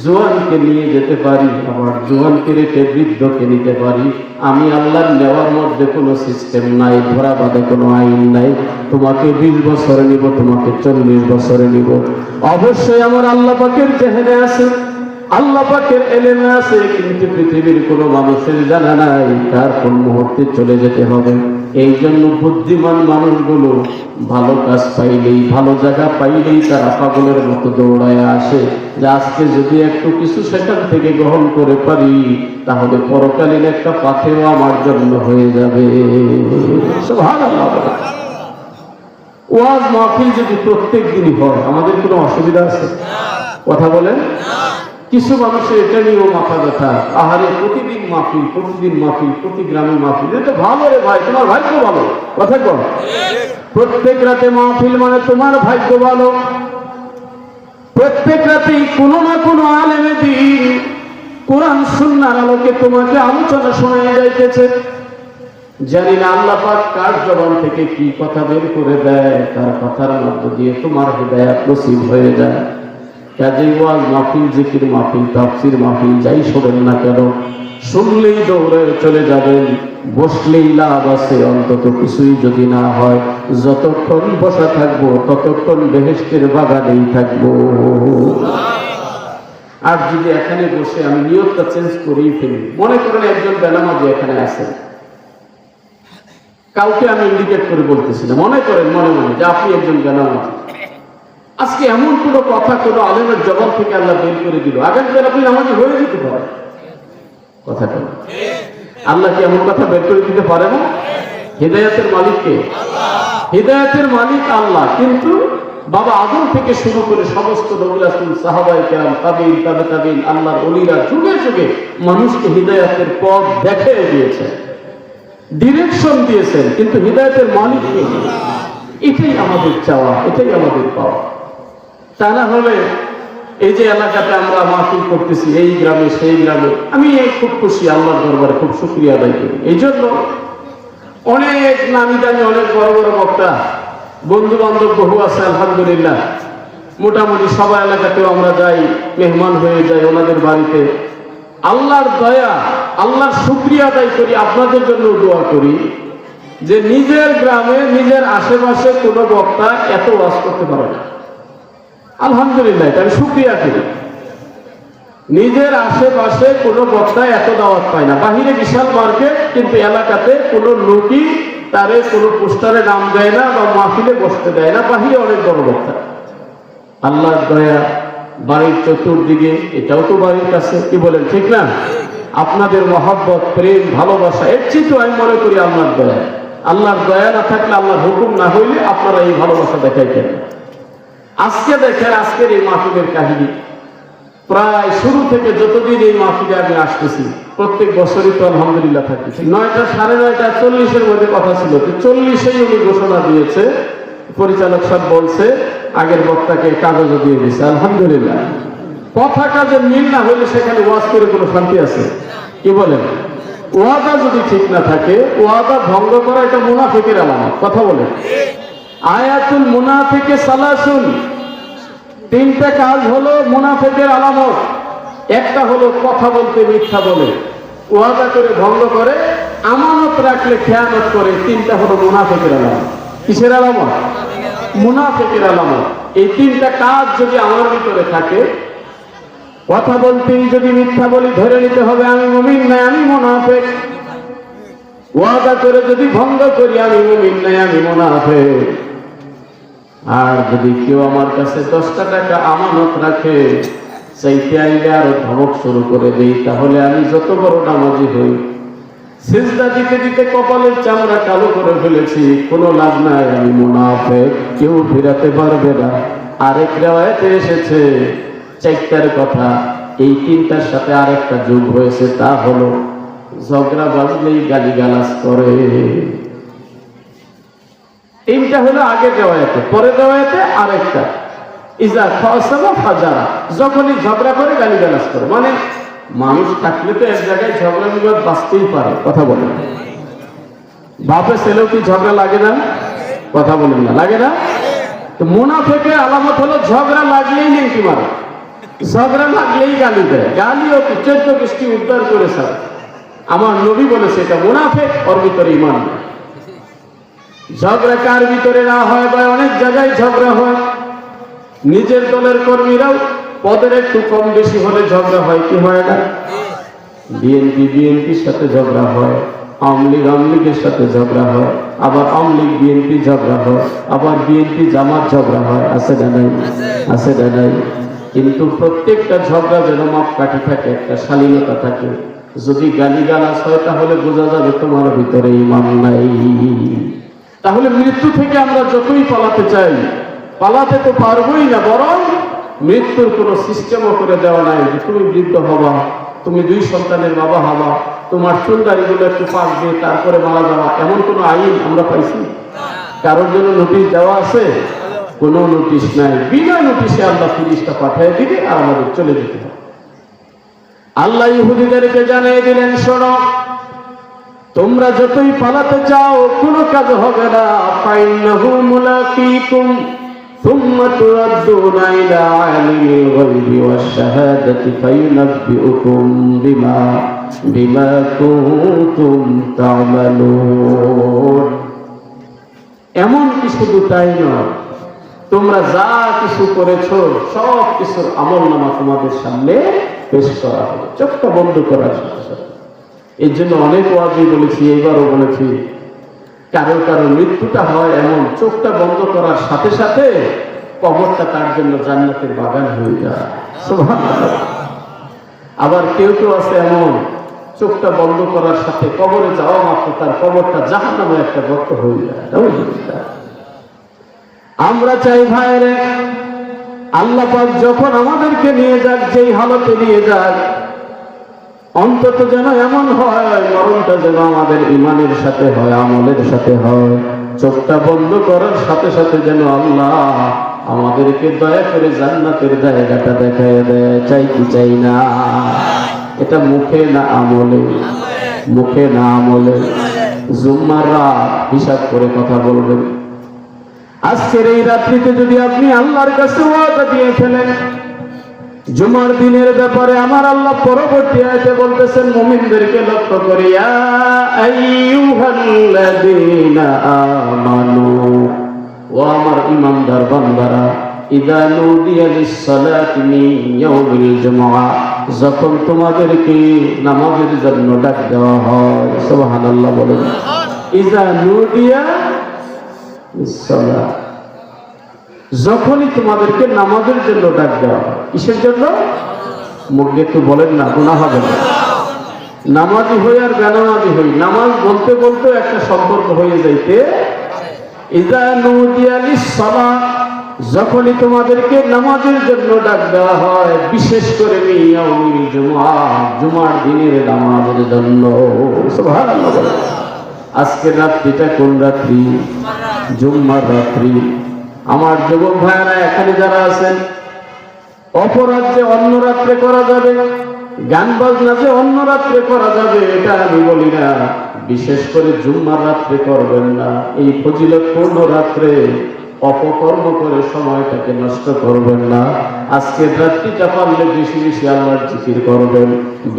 জোয়ানকে নিয়ে যেতে পারি, আবার জোয়ানকে রেখে বৃদ্ধকে নিতে পারি। আমি আল্লাহর নেওয়ার মধ্যে কোনো সিস্টেম নাই, ধরা বাঁধা কোনো আইন নাই। তোমাকে 20 বছরে নিব, তোমাকে 40 বছরে নিব। অবশ্যই আমার আল্লাহ পাকের জেহেনে আছে আল্লাহ পাকের এলেমে আছে, কিন্তু পৃথিবীর কোনো মানুষের জানা নাই তার কোন মুহূর্তে চলে যেতে হবে। এই জন্য বুদ্ধিমান মানুষগুলো ভালো কাজ পাইলেই, ভালো জায়গা পাইলেই তারা পাগলের মতো দৌড়ায় আসে যে আজকে যদি একটু কিছু সেখান থেকে গ্রহণ করে পারি তাহলে পরকালীন একটা পাথেও আমার জন্য হয়ে যাবে। সুবহানাল্লাহ। ওয়াজ মাহফিল যদি প্রত্যেক দিনই হয় আমাদের কোনো অসুবিধা আছে? কথা বলেন। কিছু মানুষের এটা নিয়েও মাথা ব্যথা, আহারে প্রতিদিন মাহফিল, প্রতিদিন মাহফিল, প্রতি গ্রামে মাহফিল। এটা ভালো রে ভাই, তোমার ভাগ্য ভালো। কথা কম, প্রত্যেক রাতে মাহফিল মানে তোমার ভাগ্য ভালো। প্রত্যেক রাতেই কোনো না কোনো আলেমে দ্বীন কোরআন সুন্নাহর আলোকে তোমাকে আলোচনা শোনায় যাইতেছে। জানি না আল্লাহ পাক কার জবান থেকে কি কথা বের করে দেয়, তার কথার মধ্য দিয়ে তোমার হিদায়াত নসিব হয়ে যায়। কাজেই ওয়াজ মাহফিল, জিকির মাহফিল, তাফসীর মাহফিল যাই শোনেন না কেন, শুনলেই দৌড়ে চলে যাবেন, বসলেই লাভ আছে। অন্তত কিছুই যদি না হয়, যতক্ষণ বসা থাকবো ততক্ষণ বেহেশতের বাগানেই থাকবো। আর যদি এখানে বসে আমি নিয়তটা চেঞ্জ করেই ফেলি, মনে করেন একজন বেনামাজি এখানে আছেন, কাউকে আমি ইন্ডিকেট করে বলতেছি না, মনে করেন মনে মনে যে আপনি একজন বেনামাজি। আজকে এমন কোনো কথা কোনো আলেমের জবান থেকে আল্লাহ বের করে দিল, আগামীকাল আপনি নামাজি হয়ে যেতে পারেন। কথা কেন? আল্লাহ কি এমন কথা বের করে দিতে পারে না? হিদায়াতের মালিক কে? হিদায়াতের মালিক আল্লাহ। কিন্তু বাবা আদম থেকে শুরু করে সমস্ত নবী রাসূল, সাহাবায়ে কেরাম, তাবিঈন, তাবে তাবিঈন, আল্লাহর ওলিরা যুগে যুগে মানুষকে হিদায়াতের পথ দেখিয়ে দিয়েছেন, ডিরেকশন দিয়েছেন। কিন্তু হিদায়াতের মালিক কে? এটাই আমাদের চাওয়া, এটাই আমাদের পাওয়া। তা না হলে এই যে এলাকাতে আমরা মাহফিল করতেছি, এই গ্রামে সেই গ্রামে, আমি খুব খুশি, আল্লাহর দরবারে খুব শুকরিয়া আদায় করি। এই জন্য অনেক নামি দামি, অনেক বড় বড় বক্তা, বন্ধু বান্ধব বহু আছে আলহামদুলিল্লাহ। মোটামুটি সবাই এলাকাতেও আমরা যাই, মেহমান হয়ে যাই ওনাদের বাড়িতে। আল্লাহর দয়া, আল্লাহর শুকরিয়া আদায় করি, আপনাদের জন্য দোয়া করি যে নিজের গ্রামে, নিজের আশেপাশে কোনো বক্তা এত ওয়াজ করতে পারে না। আলহামদুলিল্লাহ, এটা আমি শুকরিয়া করি। নিজের আশেপাশে কোনো বক্তা এত দাওয়াত পায় না। বাহিরে বিশাল মার্কেট, কিন্তু এলাকাতে কোনো লোকই তারে কোনো পোস্টারে নাম দেয় না বা মাহফিলে বসতে দেয় না। বাহিরে অনেক বড় বক্তা। আল্লাহর দয়া, বাড়ির চতুর্দিকে, এটাও তো বাড়ির কাছে, কি বলেন ঠিক না? আপনাদের মহব্বত, প্রেম, ভালোবাসা, এর চেয়ে তো আমি মনে করি আল্লাহর দয়া। আল্লাহর দয়া না থাকলে, আল্লাহর হুকুম না হইলে আপনারা এই ভালোবাসা দেখাইতেন। আজকে দেখেন, আজকের এই মাহফিলের কাহিনী প্রায় শুরু থেকে যতদিন এই মাহফিলে আমি আসতেছি, প্রত্যেক বছরই তো আলহামদুলিল্লাহ থাকতেছি। 9টা, 9:30, 40-এর মধ্যে কথা ছিল, 40-এই উনি ঘোষণা দিয়েছে, পরিচালক সাহেব বলছে আগের বক্তাকে কাগজও দিয়ে দিয়েছে। আলহামদুলিল্লাহ। কথা কাজের মিল না হইলে সেখানে ওয়াজ করে কোনো শান্তি আছে? কি বলেন? ওয়াদা যদি ঠিক না থাকে, ওয়াদা ভঙ্গ করা এটা মুনাফিকের আলামত। কথা বলেন। আয়াতুল মুনাফিকে সালাসুন, 3টা কাজ হলো মুনাফিকের আলামত। একটা হলো কথা বলতে মিথ্যা বলে, ওয়াদা করে ভঙ্গ করে, আমানত রাখলে খেয়ানত করে। 3টা হলো মুনাফিকের আলামত। কিসের আলামত? মুনাফিকের আলামত। এই 3টা কাজ যদি আমার ভিতরে থাকে, কথা বলতেই যদি মিথ্যা বলি, ধরে নিতে হবে আমি মুমিন না, আমি মুনাফিক। ওয়াদা করে যদি ভঙ্গ করি, আমি মুমিন না, আমি মুনাফিক। আর যদি কেউ আমার কাছে 10টা টাকা আমানত রাখে, চাইতে আইলে আরো ধমক শুরু করে দেই, তাহলে আমি যত বড় নামাজি হই, সিজদা দিতে দিতে কপালের চামড়া কালো করে ফেলেছি, কোনো লাভ নাই, আমি মুনাফিক, কেউ ফেরাতে পারবে না। আরেক riwayate এসেছে 4টার কথা, এই 3টার সাথে আরেকটা যোগ হয়েছে, তা হলো ঝগড়া বাজলেই গালিগালাজ করে। 3টা হলো আগের riwayate, পরের riwayate আরেকটা, ইজা খাসাবা ফাজারা, যখনই ঝগড়া করে গালিগালাজ করে। মানে মানুষ থাকলে তো এক জায়গায় ঝগড়া বিবাদ বাঁচতেই পারে। কথা বলেন। বাপে ছেলেও কি ঝগড়া লাগে না? কথা বলেন না, লাগে না? তো মুনাফিকের আলামত হলো ঝগড়া লাগলেই নেকি মারে, ঝগড়া লাগলেই গালি দেয়। গালিও কি 14 গোষ্ঠী উদ্ধার করে স্যার। আমার নবী বলেছে এটা মুনাফিক, ওর ভিতরে ঈমান নেই। ঝগড়া কার ভিতরে না হয়? বা অনেক জায়গায় ঝগড়া হয়, নিজের দলের কর্মীরাও পদের একটু কম বেশি হলে ঝগড়া হয় কি হয় না? বিএনপির সাথে ঝগড়া হয়, আওয়ামী লীগের সাথে ঝগড়া হয়, আবার আওয়ামী লীগ বিএনপি ঝগড়া হয়, আবার বিএনপি জামাত ঝগড়া হয়। আছে না নাই? আছে না নাই? কিন্তু প্রত্যেকটা ঝগড়া যেন মাপকাঠি থাকে, একটা শালীনতা থাকে। যদি গালিগালাজ হয় তাহলে বোঝা যাবে তোমার ভিতরে ঈমান নাই। তাহলে মৃত্যু থেকে আমরা যতই পালাতে চাই, পালাতে তো পারবোই না, বরং মৃত্যুর কোনো সিস্টেমও করে দেওয়া নাই যে তুমি বৃদ্ধ হবা, তুমি 2 সন্তানের বাবা হবা, তোমার চুলদারিগুলো একটু পাক দিয়ে তারপরে মারা যাওয়া, এমন কোনো আইন আমরা পাইছি? কারোর জন্য নোটিশ দেওয়া আছে? কোনো নোটিশ নাই। বিনা নোটিশে আল্লাহ পুলিশটা পাঠিয়ে দিবে আর আমাদের চলে যেতে হবে। আল্লাহ ইহুদিদেরকে জানিয়ে দিলেন, শোনো, তোমরা যতই পালাতে চাও কোনো কাজ হবে না। ফাইন্নাহু মুলাকীকুম সুম্মা তুরাদ্দুনা ইলা আলিমিল গায়বি ওয়াশ শাহাদাতি ফায়ুনাব্বিউকুম বিমা কুনতুম তা'মালুন। এমন কি শুধু তাই নয়, তোমরা যা কিছু করেছো সব কিছুর আমলনামা তোমাদের সামনে পেশ করা হবে, চোখটা বন্ধ করার সাথে সাথে। এর জন্য অনেক ওয়াজি বলেছি, এবারও বলেছি, কারো কারো মৃত্যুটা হয় এমন, চোখটা বন্ধ করার সাথে সাথে কবরটা তার জন্য জান্নাতের বাগান হয়ে যায়। সুবহানাল্লাহ। আবার কেউ কেউ আছে এমন, চোখটা বন্ধ করার সাথে কবরে যাওয়া মাত্র তার কবরটা জাহান্নামে একটা গর্ত হয়ে যায়। আমরা চাই ভাইরে, আল্লাহ পাক যখন আমাদেরকে নিয়ে যাক, যেই হালতে নিয়ে যাক, অন্তত যেন এমন হয় মরণটা যেন আমাদের ঈমানের সাথে হয়, আমলের সাথে হয়। চোখটা বন্ধ করার সাথে সাথে যেন আল্লাহ আমাদেরকে দয়া করে জান্নাতের জায়গাটা দেখায় দেয়। চাই কি চাই না? এটা মুখে না আমলে? মুখে না আমলে? জুম্মার রাত হিসাব করে কথা বলবেন। আজকের এই রাত্রিতে যদি আপনি আল্লাহর কাছে ওয়াদা দিয়ে ফেলেন, জুমার দিনের ব্যাপারে আমার আল্লাহ পরবর্তী আয়াতে বলতেছেন মুমিনদেরকে লক্ষ্য করে, ইয়া আইয়ুহাল্লাযীনা আমানু, ও আমার ঈমানদার বান্দারা, ইযা নুদিয়া লিস-সালাতি মিন ইয়াউমিল জুমআহ, যখন তোমাদেরকে নামাজের জন্য ডাক দেওয়া হয়। সুবহানাল্লাহ বলেন। ইযা নুদিয়া লিস-সালাত, যখনই তোমাদেরকে নামাজের জন্য ডাক দেওয়া হয়। কিসের জন্য? মুখে একটু বলেন না, গুনাহ হবে না। নামাজি হই আর বেনামাজি হই, নামাজ বলতে বলতে একটা সম্পর্ক হয়ে যাইতে। ইযা নুদিয়া লিস-সালাত, যখনই তোমাদেরকে নামাজের জন্য ডাক দেওয়া হয়, বিশেষ করে ইয়াউমিল জুমআহ, জুমার দিনের নামাজের জন্য। সুবহানাল্লাহ বলেন। আজকের রাত্রিটা কোন রাত্রি? জুম্মার রাত্রি। আমার যুবক ভাইয়েরা এখানে যারা আছেন, অপরাধ যে অন্য রাত্রে করা যাবে, গান বাজনা যে অন্য রাত্রে করা যাবে, এটা আমি বলি না। বিশেষ করে জুম্মার রাত্রে করবেন না। এই ফজিলতপূর্ণ রাত্রে অপকর্ম করে সময়টাকে নষ্ট করবেন না। আজকের রাত্রিটা পারলে বেশি বেশি আল্লাহর জিকির করবেন,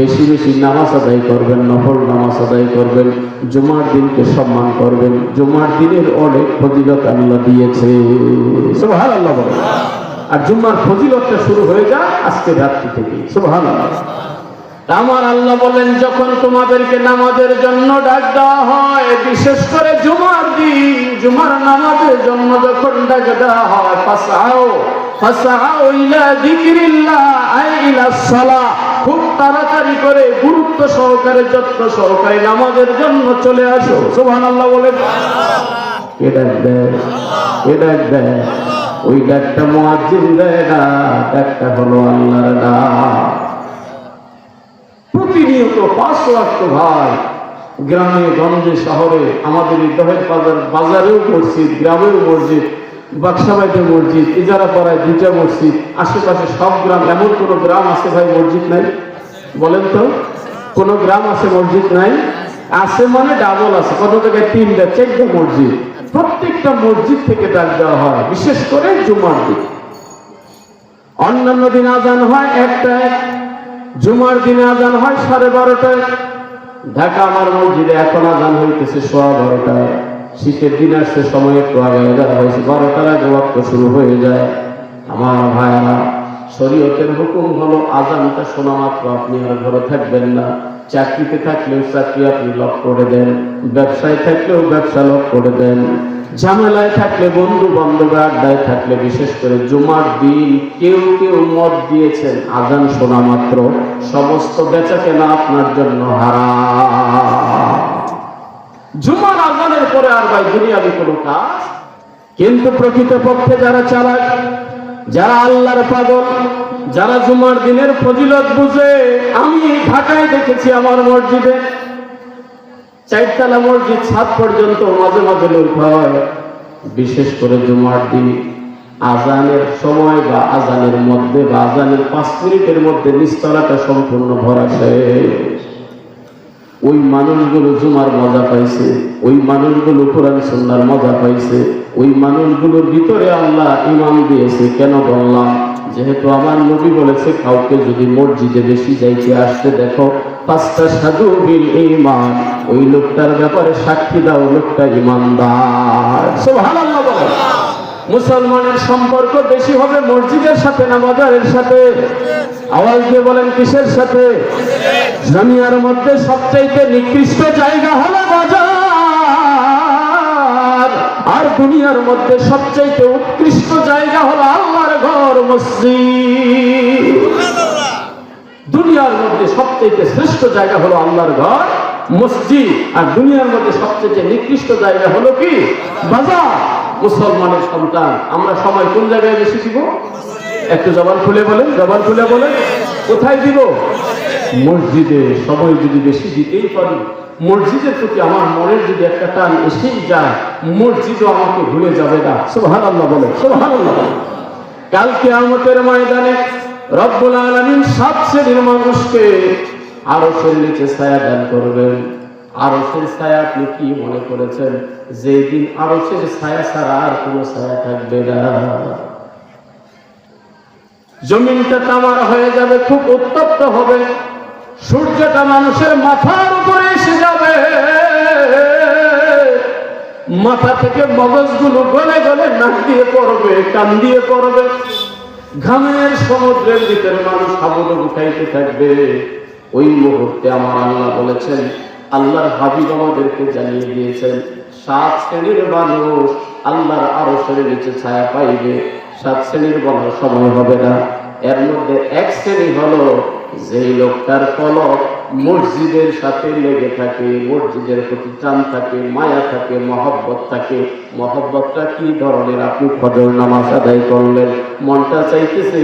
বেশি বেশি নামাজ আদায় করবেন, নফল নামাজ আদায় করবেন, জুমার দিনকে সম্মান করবেন। জুমার দিনের অনেক ফজিলত আল্লাহ দিয়েছে। সুবহানাল্লাহ বলেন। আর জুম্মার ফজিলতটা শুরু হয়ে যায় আজকের রাত্রি থেকে। সুবহানাল্লাহ। আমার আল্লাহ বলেন, যখন তোমাদেরকে নামাজের জন্য ডাক দেওয়া হয়, বিশেষ করে জুমার দিন, জুমার নামাজের জন্য যখন ডাক দেওয়া হয়, ফাসআউ ইলা যিকরিল্লাহ আই ইলাস সালাহ, খুব তাড়াতাড়ি করে গুরুত্ব সহকারে যত্ন সহকারে নামাজের জন্য চলে আসো। সুবহানাল্লাহ বলেন। কে ডাক দেয়? কে ডাক দেয়? ওই ডাকটা মুয়াজ্জিন দেয় না, ডাকটা হলো আল্লাহর ডাক। প্রতিনিয়ত 5 ওয়াক্ত ভাই, গ্রামে গঞ্জে শহরে, আমাদের এই দহের বাজারেও মসজিদ, গ্রামেও মসজিদ, বাক্সাবাইতে মসজিদ, ইজারা পাড়ায় 2টা মসজিদ, আশেপাশে সব গ্রাম। এমন কোন গ্রাম আছে ভাই মসজিদ নাই? বলেন তো, কোন গ্রাম আছে মসজিদ নাই? আছে মানে ডাবল আছে, কত জায়গায় 3টা 4টা মসজিদ। প্রত্যেকটা মসজিদ থেকে ডাক দেওয়া হয়, বিশেষ করে জুমার দিন। অন্যান্য দিন আজান হয় 1টায়, জুমার দিনে আজান হয় 12:30টায়। ঢাকা আমার মসজিদে এখন আজান হইতেছে 12:15টায়। শীতের দিন আসছে, সময় একটু আগে দেওয়া হয়েছে, 12টার আগে ওয়াক্ত শুরু হয়ে যায়। আমার ভাইরা, শরীয়তের হুকুম হলো আযানটা শোনা মাত্র আপনি আর ঘরে থাকবেন না। চাকরিতে থাকলেও চাকরি আপনি লক করে দেন, ব্যবসায় থাকলেও ব্যবসা লক করে দেন, ঝামেলায় থাকলে, বন্ধু বান্ধবের আড্ডায় থাকলে, বিশেষ করে জুমার দিন কেউ কেউ মত দিয়েছেন আযান শোনা মাত্র সমস্ত বেচা কেনা আপনার জন্য হারাম। জুমার আযানের পরে আর ভাই দুনিয়াবি কোনো কাজ। কিন্তু প্রকৃতপক্ষে যারা চালাক, যারা আল্লাহর পাগল, যারা জুমার দিনের ফজিলত বুঝে, আমি ঢাকায় দেখেছি আমার মসজিদে 4 তলা মসজিদ, ছাদ পর্যন্ত মাঝে মাঝে লোক হয়। বিশেষ করে জুমার দিন আযানের সময় বা আযানের মধ্যে বা আযানের 5 মিনিটের মধ্যে নিস্তলাটা সম্পূর্ণ ভরা শেষ। ওই মানুষগুলো জুমার মজা পাইছে, ওই মানুষগুলো কোরআন সুন্নাহর মজা পাইছে, ওই মানুষগুলোর ভিতরে আল্লাহ ঈমান দিয়েছে। কেন বললাম? যেহেতু আমার নবী বলেছে কাউকে যদি মসজিদে বেশি যাইতে আসতে দেখো, 5টা সাধু বিল ঈমান, ওই লোকটার ব্যাপারে সাক্ষী দাও লোকটা ঈমানদার। সুবহানাল্লাহ বলেন। মুসলমানের সম্পর্ক বেশি হবে মসজিদের সাথে না বাজারের সাথে? আওয়াজ দিয়ে বলেন কিসের সাথে? দুনিয়ার মধ্যে সবচেয়ে নিকৃষ্ট জায়গা হলো বাজার, আর দুনিয়ার মধ্যে সবচেয়ে উৎকৃষ্ট জায়গা হলো আল্লাহর ঘর, মসজিদ। দুনিয়ার মধ্যে সবচেয়ে শ্রেষ্ঠ জায়গা হলো আল্লাহর ঘর, মসজিদ। আর দুনিয়ার মধ্যে সবচেয়ে নিকৃষ্ট জায়গা হলো কি? বাজার। মুসলমানের সন্তান আমরা সময় কোন জায়গায় বেশি দিব? একটু জবান খুলে বলেন, জবান খুলে বলেন, কোথায় দিব? মসজিদে। সময় যদি বেশি দিতেই পারি, মসজিদের প্রতি আমার মনের যদি একটা টান এসেই যায়, মসজিদও আমাকে ভুলে যাবে না। সুবহানাল্লাহ বলেন, সুবহানাল্লাহ। কাল কিয়ামতের ময়দানে রব্বুল আলামিন 7 শ্রেণীর মানুষকে আরশের নিচে ছায়া দান করবেন। আরশের ছায়া আপনি কি মনে করেছেন? যেদিন আরশের ছায়া ছাড়া আর কোনো ছায়া থাকবে না। জমিনটা তামার হয়ে যাবে, খুব উত্তপ্ত হবে, সূর্যটা মানুষের মাথার উপরে এসে যাবে, মাথা থেকে মগজগুলো গলে গলে নাক দিয়ে পড়বে, কান দিয়ে পড়বে, ঘামের সমুদ্রের ভিতরে মানুষ হাবুডু উঠাইতে থাকবে। ওই মুহূর্তে আমার আল্লাহ বলেছেন, আল্লাহর হাবিব আমাদেরকে জানিয়ে দিয়েছেন 7 শ্রেণীর মানুষ আল্লাহর আরশের নিচে ছায়া পাইবে। 7 শ্রেণীর বলার সময় হবে না। এর মধ্যে 1 শ্রেণী হলো যেই লোকটার কলব মসজিদের সাথে লেগে থাকে, মসজিদের প্রতি টান থাকে, মায়া থাকে, মহব্বত থাকে। মহব্বতটা কি ধরনের? আপনি ফজর নামাজ আদায় করলেন, মনটা চাইতেছে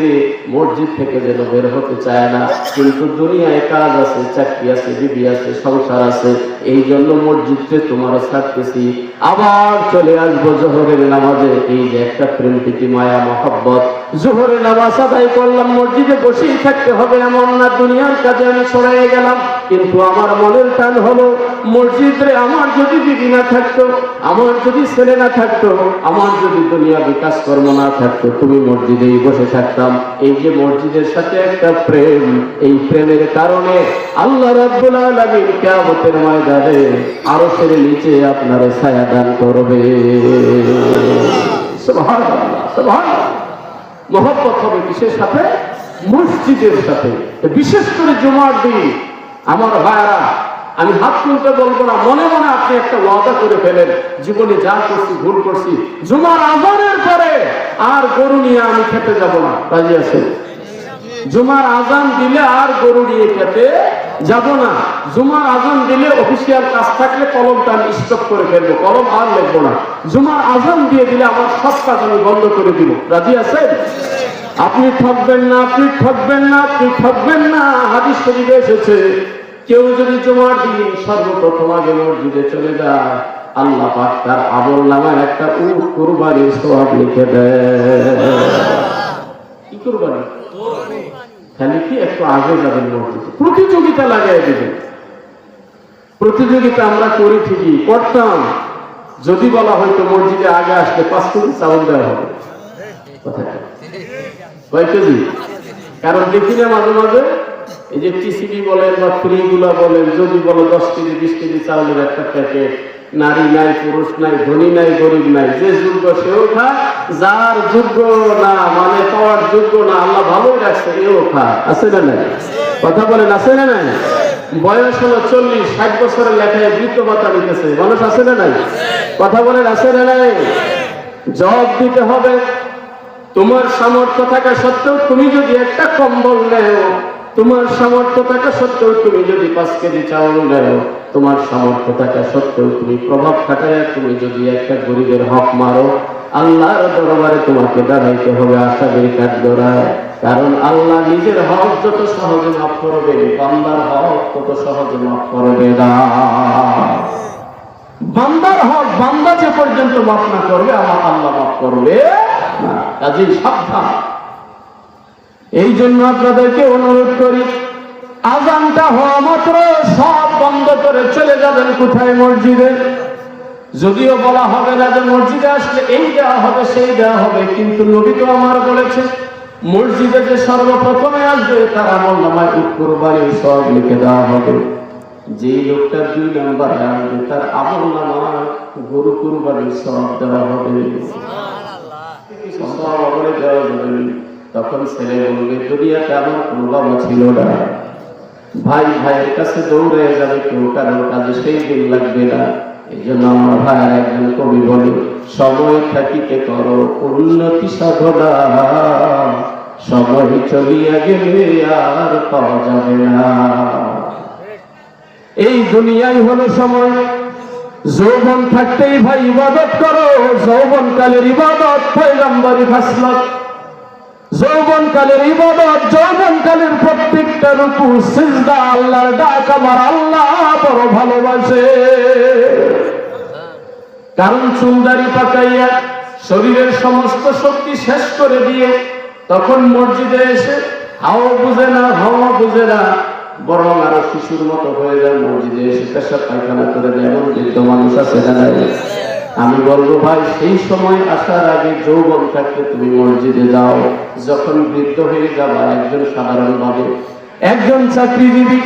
মসজিদ থেকে যেন বের হতে চায় না, কিন্তু দুনিয়ায় কাজ আছে, চাকরি আছে, বিবি আছে, সংসার আছে, এই জন্য মসজিদে তোমার ছাড়তেছি, আবার চলে আসবো জোহরের নামাজে। এই যে একটা প্রেম প্রীতি, মায়া, মহব্বত। জোহরের নামাজ আদায় করলাম, মসজিদে বসেই থাকতে হবে এমন না, দুনিয়ার কাজে আমি ছড়াই গেলাম, কিন্তু আমার মনের টান হলো মসজিদে আমার যদি বিবি না থাকতো, আমার যদি ছেলে না থাকতো, আমার যদি দুনিয়া বিকাশ কর্ম না থাকতো, তুমি মসজিদেই বসে থাকতাম। এই যে মসজিদের সাথে একটা প্রেম, এই প্রেমের কারণে আল্লাহ রাব্বুল আলামিন কিয়ামতের ময়দানে আরশের নিচে আপনার ছায়া দান করবে। সুবহানাল্লাহ, সুবহানাল্লাহ। মহব্বত হবে কিসের সাথে? মসজিদের সাথে। বিশেষ করে জুমার দিন আমার ভাইরা, আমি হাত তুলতে বলবো না, মনে মনে আপনি একটা ওয়াদা করে ফেলেন, জীবনে যা করছি ভুল করছি, জুমার আযানের পরে আর গরু নিয়ে আমি খেতে যাব না। রাজি আছেন? জুমার আযান দিলে আর গরু নিয়ে খেতে যাব না। জুমার আযান দিলে অফিসিয়াল কাজ থাকলে কলমটা আমি স্টপ করে ফেলবো, কলম আর লিখবো না। জুমার আযান দিয়ে দিলে আমার সব কাজ আমি বন্ধ করে দিব। রাজি আছেন? আপনি ঠকবেন না, আপনি ঠকবেন না, আপনি ঠকবেন না। হাদিস শরীফে এসেছে, কেউ যদি জুমার দিন সর্বপ্রথম আগে মসজিদে চলে যায়, আল্লাহ পাক তার আমলনামায় একটা উট কুরবানির সওয়াব লিখে দেয়। কি কুরবানি? খালি কি একটু আগে যাবেন মসজিদে, প্রতিযোগিতা লাগাই দিবেন। প্রতিযোগিতা আমরা করি, ঠিকই করতাম, যদি বলা হয়তো মসজিদে আগে আসলে 5 কেজি চাউল দেওয়া হবে। কথা কয় কেজি? কারণ দেখি না মাঝে মাঝে এই যে টিসিবি বলেন বা ফ্রিগুলা বলেন, যদি বলো 10 কেজি 20 কেজি চাউলের একটা প্যাকেট, নারী নাই, পুরুষ নাই, ধনী নাই, গরিব নাই, যে যোগ্য সেও খায়, যার যোগ্য না মানে পাওয়ার যোগ্য না আল্লাহ ভালোই রাখছে এও খায়। আছে না নাই? কথা বলেন আছে না নাই? বয়স হলো 40-60 বছরের লেখায় বৃত্ত ভাতা নিতেছে মানুষ। আছে না নাই? কথা বলেন আছে না নাই? জবাব দিতে হবে। তোমার সামর্থ্য থাকা সত্ত্বেও তুমি যদি একটা কম্বল নেও, তোমার সামর্থ্য থাকা সত্ত্বেও তুমি যদি 5 কেজি চাউল নেও, তোমার সামর্থ্য থাকা সত্ত্বেও তুমি প্রভাব খাটায় তুমি যদি একটা গরিবের হক মারো, আল্লাহর দরবারে তোমাকে দাঁড়াইতে হবে আশাদের কাঠগড়ায়। কারণ আল্লাহ নিজের হক যত সহজে মাফ করবে, বান্দার হক তত সহজে মাফ করবে না। বান্দার হক বান্দা যে পর্যন্ত মাফ না করবে, আমার আল্লাহ মাফ করবে না। কাজেই সাবধান। এই জন্য আপনাদেরকে অনুরোধ করি, আযানটা হওয়া মাত্র সব বন্ধ করে চলে যাবেন কোথায়? মসজিদে। যদিও বলা হবে না যে মসজিদে আসলে এই দেওয়া হবে সেই দেওয়া হবে, কিন্তু নবী তো আমার বলেছে মসজিদে যে সর্বপ্রথমে আসবে তার আমলনামায় ঈদ কুরবানির সওয়াব লিখে দেওয়া হবে। যে লোকটা 2 নম্বরে আসবে তার আমলনামায় গরু কুরবানির সওয়াব দেওয়া হবে। তখন ছেলে বলবে দুনিয়াতে আমার কোনো বাবা ছিল না, ভাই ভাইয়ের কাছে দৌড়ে যাবে, কেউ কারোর কাজে সেই দিন লাগবে না। এই জন্য আমার ভাইয়ের একজন কবি বলে, সময় থাকিতে করো উন্নতি সাধনা, সময় চলিয়া গেলে আর পাওয়া যাবে না। এই দুনিয়াই হলো সময়। যৌবন থাকতেই ভাই ইবাদত করো, যৌবন কালের ইবাদত পয়গম্বরী ফাসলত। যৌবন কালের ইবাদত, যৌবন কালের প্রত্যেকটা রুকু সিজদা আল্লাহর ডাক আমার আল্লাহ বড় ভালোবাসে। কারণ চুলদারি পাকাইয়া শরীরের সমস্ত শক্তি শেষ করে দিয়ে তখন মসজিদে এসে হাও বুঝে না হাওয়া বুঝে না, বরং আরো শিশুর মতো হয়ে যায়, মসজিদে এসে পেশাব পায়খানা করে দেয়, এমন বৃদ্ধ মানুষ আছে না? আমি বলবো ভাই, সেই সময় আসার আগে যৌবন থাকতে তুমি মসজিদে যাও। যখন বৃদ্ধ হয়ে যাবা, একজন সাধারণভাবে একজন চাকরিজীবী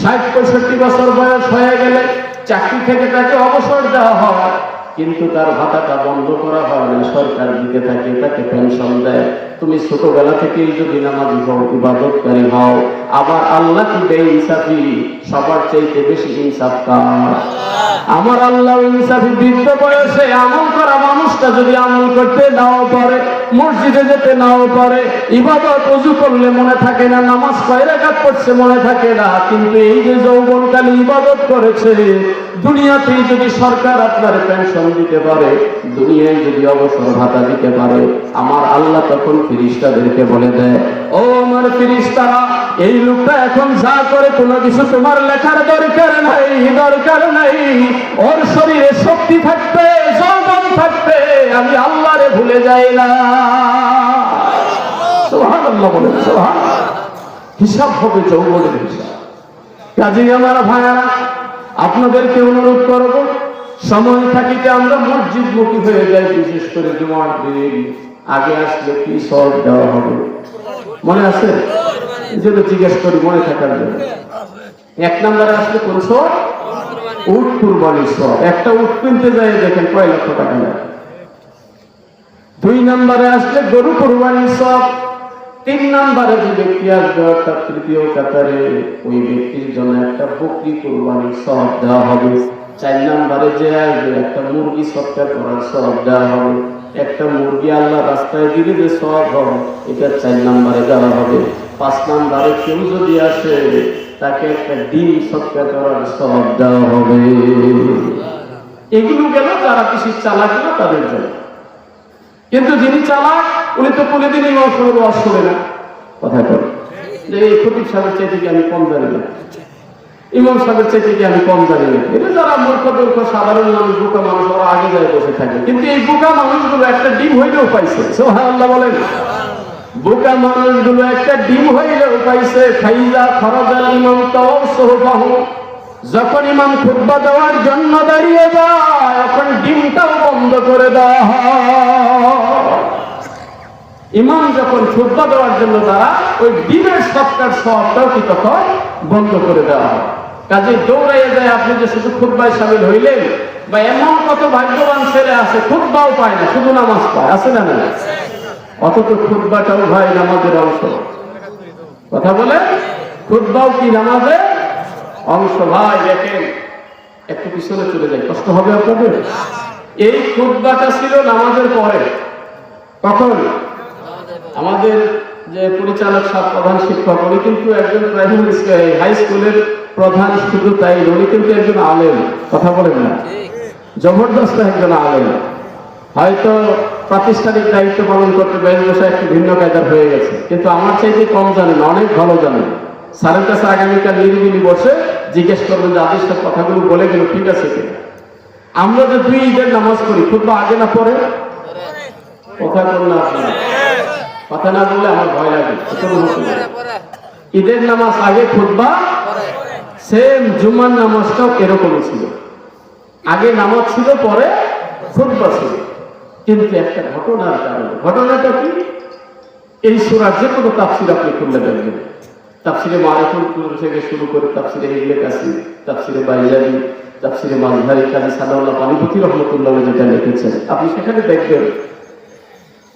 60-65 বছর বয়স হয়ে গেলে চাকরি থেকে তাকে অবসর দেওয়া হয়, কিন্তু তার ভাতাটা বন্ধ করা হয় না, সরকার দিকে থাকে, তাকে পেনশন দেয়। তুমি ছোটবেলা থেকেই যদি নামাজি হও, ইবাদতকারী হও, আবার আল্লাহ কি বেইনসাফি? সবার চাইতে বেশি ইনসাফ কার? আমার আল্লাহ ইনসাফি। বৃদ্ধ বয়সে আমল করা মানুষটা যদি আমল করতে নাও পারে, মসজিদে যেতে নাও পারে, ইবাদত ওযু করলে মনে থাকে না, নামাজ কয় রাকাত পড়ছে মনে থাকে না, কিন্তু এই যে যৌবনকালে ইবাদত করেছে, দুনিয়াতেই যদি সরকার আপনার পেনশন দিতে পারে, দুনিয়ায় যদি অবসর ভাতা দিতে পারে, আমার আল্লাহ তখন ফেরেশতাদেরকে বলে দেয়, ও আমার ফেরেশতারা, এই লোকটা এখন যা করে কোনো কিছু তোমার লেখার দরকার নাই, দরকার নাই। ওর শরীরে শক্তি থাকবে, যৌবন থাকবে, আমি আল্লাহরে ভুলে যাই না। সুবহানাল্লাহ বলেন, সুবহানাল্লাহ। হিসাব হবে যৌবনের হিসাব। কাজেই আমার ভাইয়ারা, আপনাদেরকে অনুরোধ করব, সময় থাকিতে আমরা মসজিদমুখী হয়ে যাই। বিশেষ করে জুমার দিন আগে আসলে কি সওয়াব দেওয়া হবে মনে আছে? যেটা জিজ্ঞেস করি মনে থাকার জন্য। 1 নম্বরে আসলে কোন সওয়াব? উট কুরবানির সওয়াব। একটা উট কিনতে যায় দেখেন কয় লক্ষ টাকা লাগে। 2 নম্বরে আসলে গরু কুরবানির সওয়াব। 3 নম্বরে যে ব্যক্তি আসবে অর্থাৎ তৃতীয় কাতারে, ওই ব্যক্তির জন্য একটা বকরি কুরবানির সওয়াব দেওয়া হবে। 4 নম্বরে যে আসবে একটা মুরগি সৎকার করার সওয়াব দেওয়া হবে। একটা মুরগি আল্লাহ রাস্তায় দিলে যে সওয়াব হবে, এটা 4 নম্বরে দেওয়া হবে। 5 নম্বরে কেউ যদি আসে তাকে একটা ডিম সৎকার করার সওয়াব দেওয়া হবে। এগুলো গেল যারা বেশি চালাক না তাদের জন্য। কিন্তু যিনি চালাক উনি তো কোনোদিন ইমাম সাহেবের ওয়াজ শোনে না। কথা বলে যে এই খতিব সাহেবের চাইতে কি আমি কম জানি না, ইমাম সাহেবের চাইতে কি আমি কম জানি না। এটা যারা মূর্খ দুর্খ সাধারণ মানুষ, বোকা মানুষ, ওরা আগে যায় বসে থাকে। কিন্তু এই বোকা মানুষগুলো একটা ডিম হইলেও পাইছে। সুবহানাল্লাহ বলেন। বোকা মানুষগুলো একটা ডিম হইলেও পাইছে। ফাইজা খরাজাল ইমাম তাওয়াসসাহু, যখন ইমাম খুতবা দেওয়ার জন্য দাঁড়িয়ে যায় তখন ডিমটাও বন্ধ করে দেওয়া হয়। ইমাম যখন খুতবা দেওয়ার জন্য তারা ওই ডিমের সৎকার সওয়াবটাও কি তখন বন্ধ করে দেওয়া হয়। কাজে দৌড়াইয়া যায়, আপনি যে শুধু খুতবায় শামিল হইলেন বা এমন কত ভাগ্যবান ছেলে আছে খুতবাও পায় না, শুধু নামাজ পায়, আছে না না? অথচ খুতবাটাও ভাই নামাজের অংশ। কথা বলে, খুতবাও কি নামাজের অংশ? ভাই দেখেন, একটু পিছনে চলে যাই, কষ্ট হবে আপনাদের। এই খুতবাটা ছিল নামাজের পরে। কখন? আমাদের যে পরিচালক সাহেব, প্রধান শিক্ষক, উনি কিন্তু একজন প্রাইমারি হাই স্কুলের প্রধান, শুধু তাই উনি কিন্তু একজন আলেম। কথা বলেন না, জবরদস্ত একজন আলেম। হয়তো প্রাতিষ্ঠানিক দায়িত্ব পালন করতে বেশ বসে একটু ভিন্ন কায়দার হয়ে গেছে, কিন্তু আমার চাইতে কম জানেন, অনেক ভালো জানেন। স্যারের কাছে আগামীকাল নিরিবিলি বসে জিজ্ঞেস করবেন যে আদিস সাহেব কথাগুলো বলে গেল ঠিক আছে কিনা। আমরা যে 2 ঈদের নামাজ পড়ি, খুতবা আগে না পরে? কথা বল না, কথা না বললে আমার ভয় লাগে। ঈদের নামাজ আগে, খুতবা সেম। জুমার নামাজটাও এরকমই ছিল, আগে নামাজ ছিল, পরে খুতবা ছিল। কিন্তু একটা ঘটনার কারণে, ঘটনাটা কি? এই সূরার যে কোনো তাফসীর আপনি খুললে দেখবেন, তাফসীরে মারিফুল কুরআন থেকে শুরু করে তাফসীরে ইবনে কাসির, তাফসীরে বাইজালি, তাফসীরে মাযহারি কাজী সানাউল্লাহ পানিপতি রাহমাতুল্লাহ যেটা লিখেছেন, আপনি সেখানে দেখবেন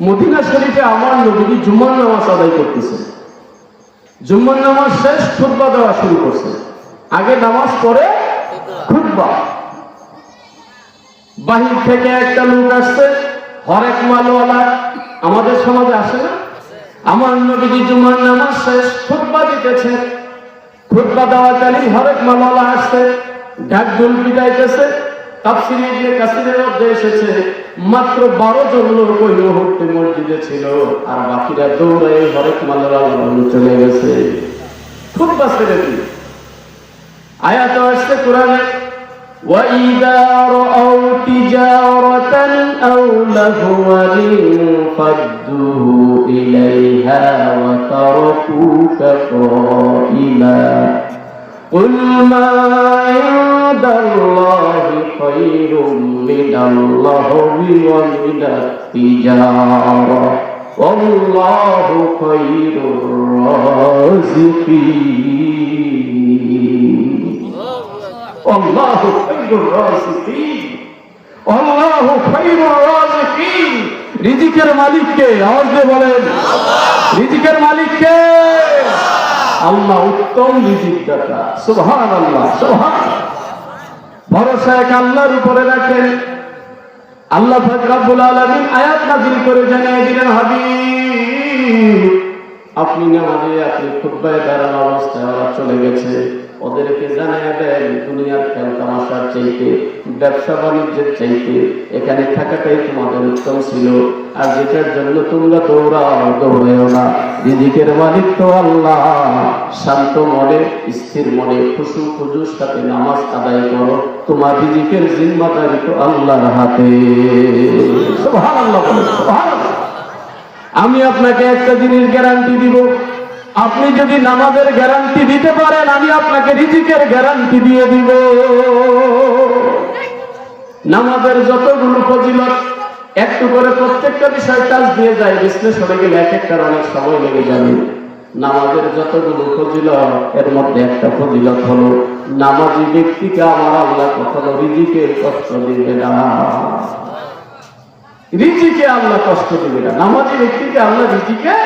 মদিনা শরীফে আমার নবী জুমার নামাজ আদায় করতেছেন। জুমার নামাজ শেষ, খুতবা দেওয়া শুরু করছে। আগে নামাজ, পরে খুতবা। বাহির থেকে একটা লোক আসছে, হরেক মালওয়ালা, আমাদের সমাজে আসে না? আমার নবী জুমার নামাজ শেষ, খুতবা দিতেছে। খুতবা দেওয়াকালীন হরেক মালওয়ালা আসছে, ঢাকঢোল পিটাইতেছে। তাফসীরে ইবনে কাসিরের মধ্যে এসেছে মাত্র 12 জন লোক ওই মুহূর্তে মসজিদে ছিল, আর বাকিরা দৌড়ে হরেক মালওয়ালা চলে গেছে। খুতবা ছেড়ে দিয়ে আয়াত আসছে কোরআনে, وَإِذَا رَأَوْا تِجَارَةً أَوْ لَهْوًا انفَضُّوا إِلَيْهَا وَتَرَكُوكَ قَائِمًا قُلْ مَا عِندَ اللَّهِ خَيْرٌ مِنَ اللَّهْوِ وَمِنَ التِّجَارَةِ وَاللَّهُ خَيْرُ الرَّازِقِينَ আল্লাহু খায়রুর রাযিকিন, আল্লাহু খায়রুর রাযিকিন। রিজিকের মালিক কে? আওয়াজ দিয়ে বলেন আল্লাহ। রিজিকের মালিক কে? আল্লাহ, উত্তম রিজিক দাতা। সুবহানাল্লাহ, সুবহানাল্লাহ। ভরসা এক আল্লাহর উপরে রাখেন। আল্লাহ পাক রব্বুল আলামিন আয়াত নাযিল করে জানিয়ে দিলেন, হাবিব আপনি নামাজে, আপনি খুতবায় দাঁড়ানো অবস্থায় ওরা চলে গেছে, ওদেরকে জানায় দেন দুনিয়ার খেল তামাশার চাইতে, ব্যবসা বাণিজ্যের চাইতে এখানে থাকাটাই তোমাদের উত্তম ছিল। আর যেটার জন্য তোমরা দৌড়াও, দৌড়েও না। রিজিকের মালিক তো আল্লাহ। শান্ত মনে, স্থির মনে, খুশু খুজুর সাথে নামাজ আদায় করো, তোমার রিজিকের জিম্মাদারি তো আল্লাহর হাতে। সুবহানাল্লাহ, সুবহানাল্লাহ। আমি আপনাকে একটা জিনিস গ্যারান্টি দিব, আপনি যদি নামাজের গ্যারান্টি দিতে পারেন, আমি আপনাকে রিজিকের গ্যারান্টি দিয়ে দিব। নামাজের যতগুলো ফজিলত একটু করে প্রত্যেকটা বিষয় টাচ দিয়ে যায়, বিশ্লেষণে গেলে এক একটার অনেক সময় লেগে যাবে। নামাজের যতগুলো ফজিলত, এর মধ্যে একটা ফজিলত হলো নামাজি ব্যক্তিকে আমার আল্লাহ কখনো রিজিকের কষ্ট দিবে না। রিজিকে আল্লাহ কষ্ট দিবে না, নামাজি ব্যক্তিকে আল্লাহ রিজিকে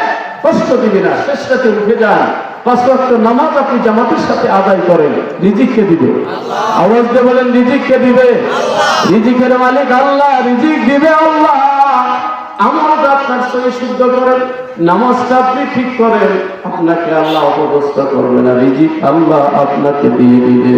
কষ্ট দিবে না। শেষ রাতে উঠে যান, 5 ওয়াক্ত নামাজ আপনি জামাতের সাথে আদায় করেন, রিজিককে দিবে আল্লাহ। আওয়াজ দিয়ে বলেন রিজিককে দিবে আল্লাহ। রিজিকের মালিক আল্লাহ, রিজিক দিবে আল্লাহ। আমলটা আপনার সঙ্গে শুদ্ধ করেন, নামাজটা আপনি ঠিক করেন, আপনাকে আল্লাহ অপদস্থ করবে না, রিজিক আল্লাহ আপনাকে দিয়ে দিবে।